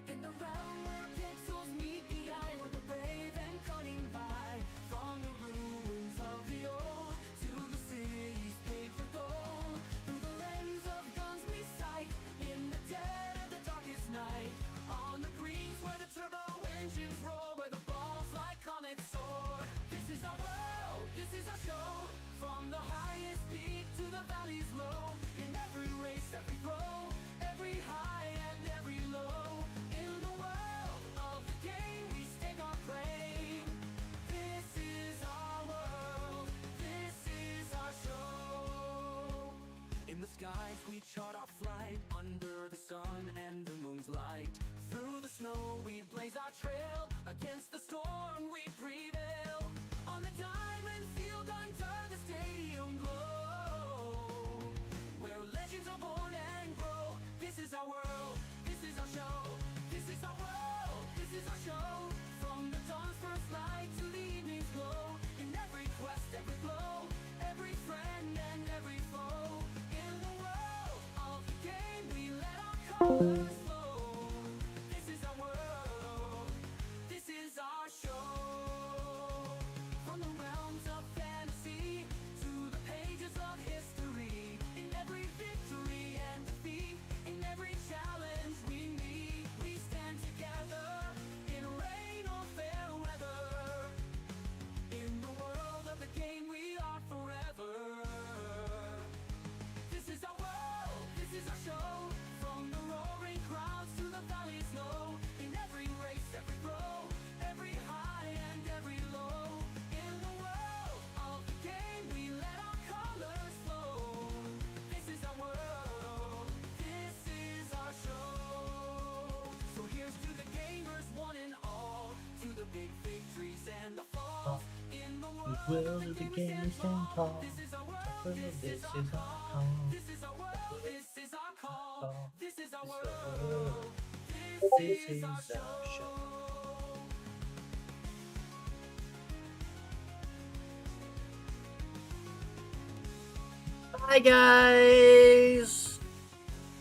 In the realm where pixels meet the eye, with the brave and cunning vie, from the ruins of the old to the cities paved with gold. Through the lens of guns we sight, in the dead of the darkest night, on the greens where the turbo engines roar, where the balls like comets soar. This is our world, this is our show, from the highest peak to the valleys low. In every race, every throw, every high and every low. In the world of the game, we stake our claim. This is our world, this is our show. In the skies we chart our flight, under the sun and the moon's light. Through the snow we blaze our trail, against the storm we prevail. On the diamond field under the stadium glow, where legends are born and grow. This is our world, this is our show. This is our world, this is our show. From the dawn's first light to the evening's glow. In every quest, every flow, every friend and every foe. In the world of the game, we let our colors flow. This is our world, this is our show. From the realms of fantasy to the pages of history. In every victory and defeat, in every challenge we meet, we stand together in rain or fair weather. In the world of the game, we are forever. This is our world, this is our show. From the roaring crowds to the valleys low. In every race, every throw, every high and every low. In the world of the game, we let our colors flow. This is our world, this is our show. So here's to the gamers, one and all, to the big victories and the falls. In the world of the game, we stand tall. This is our world, this is our call. This is our world, this is our call. This is our world, this is our show. Bye, guys.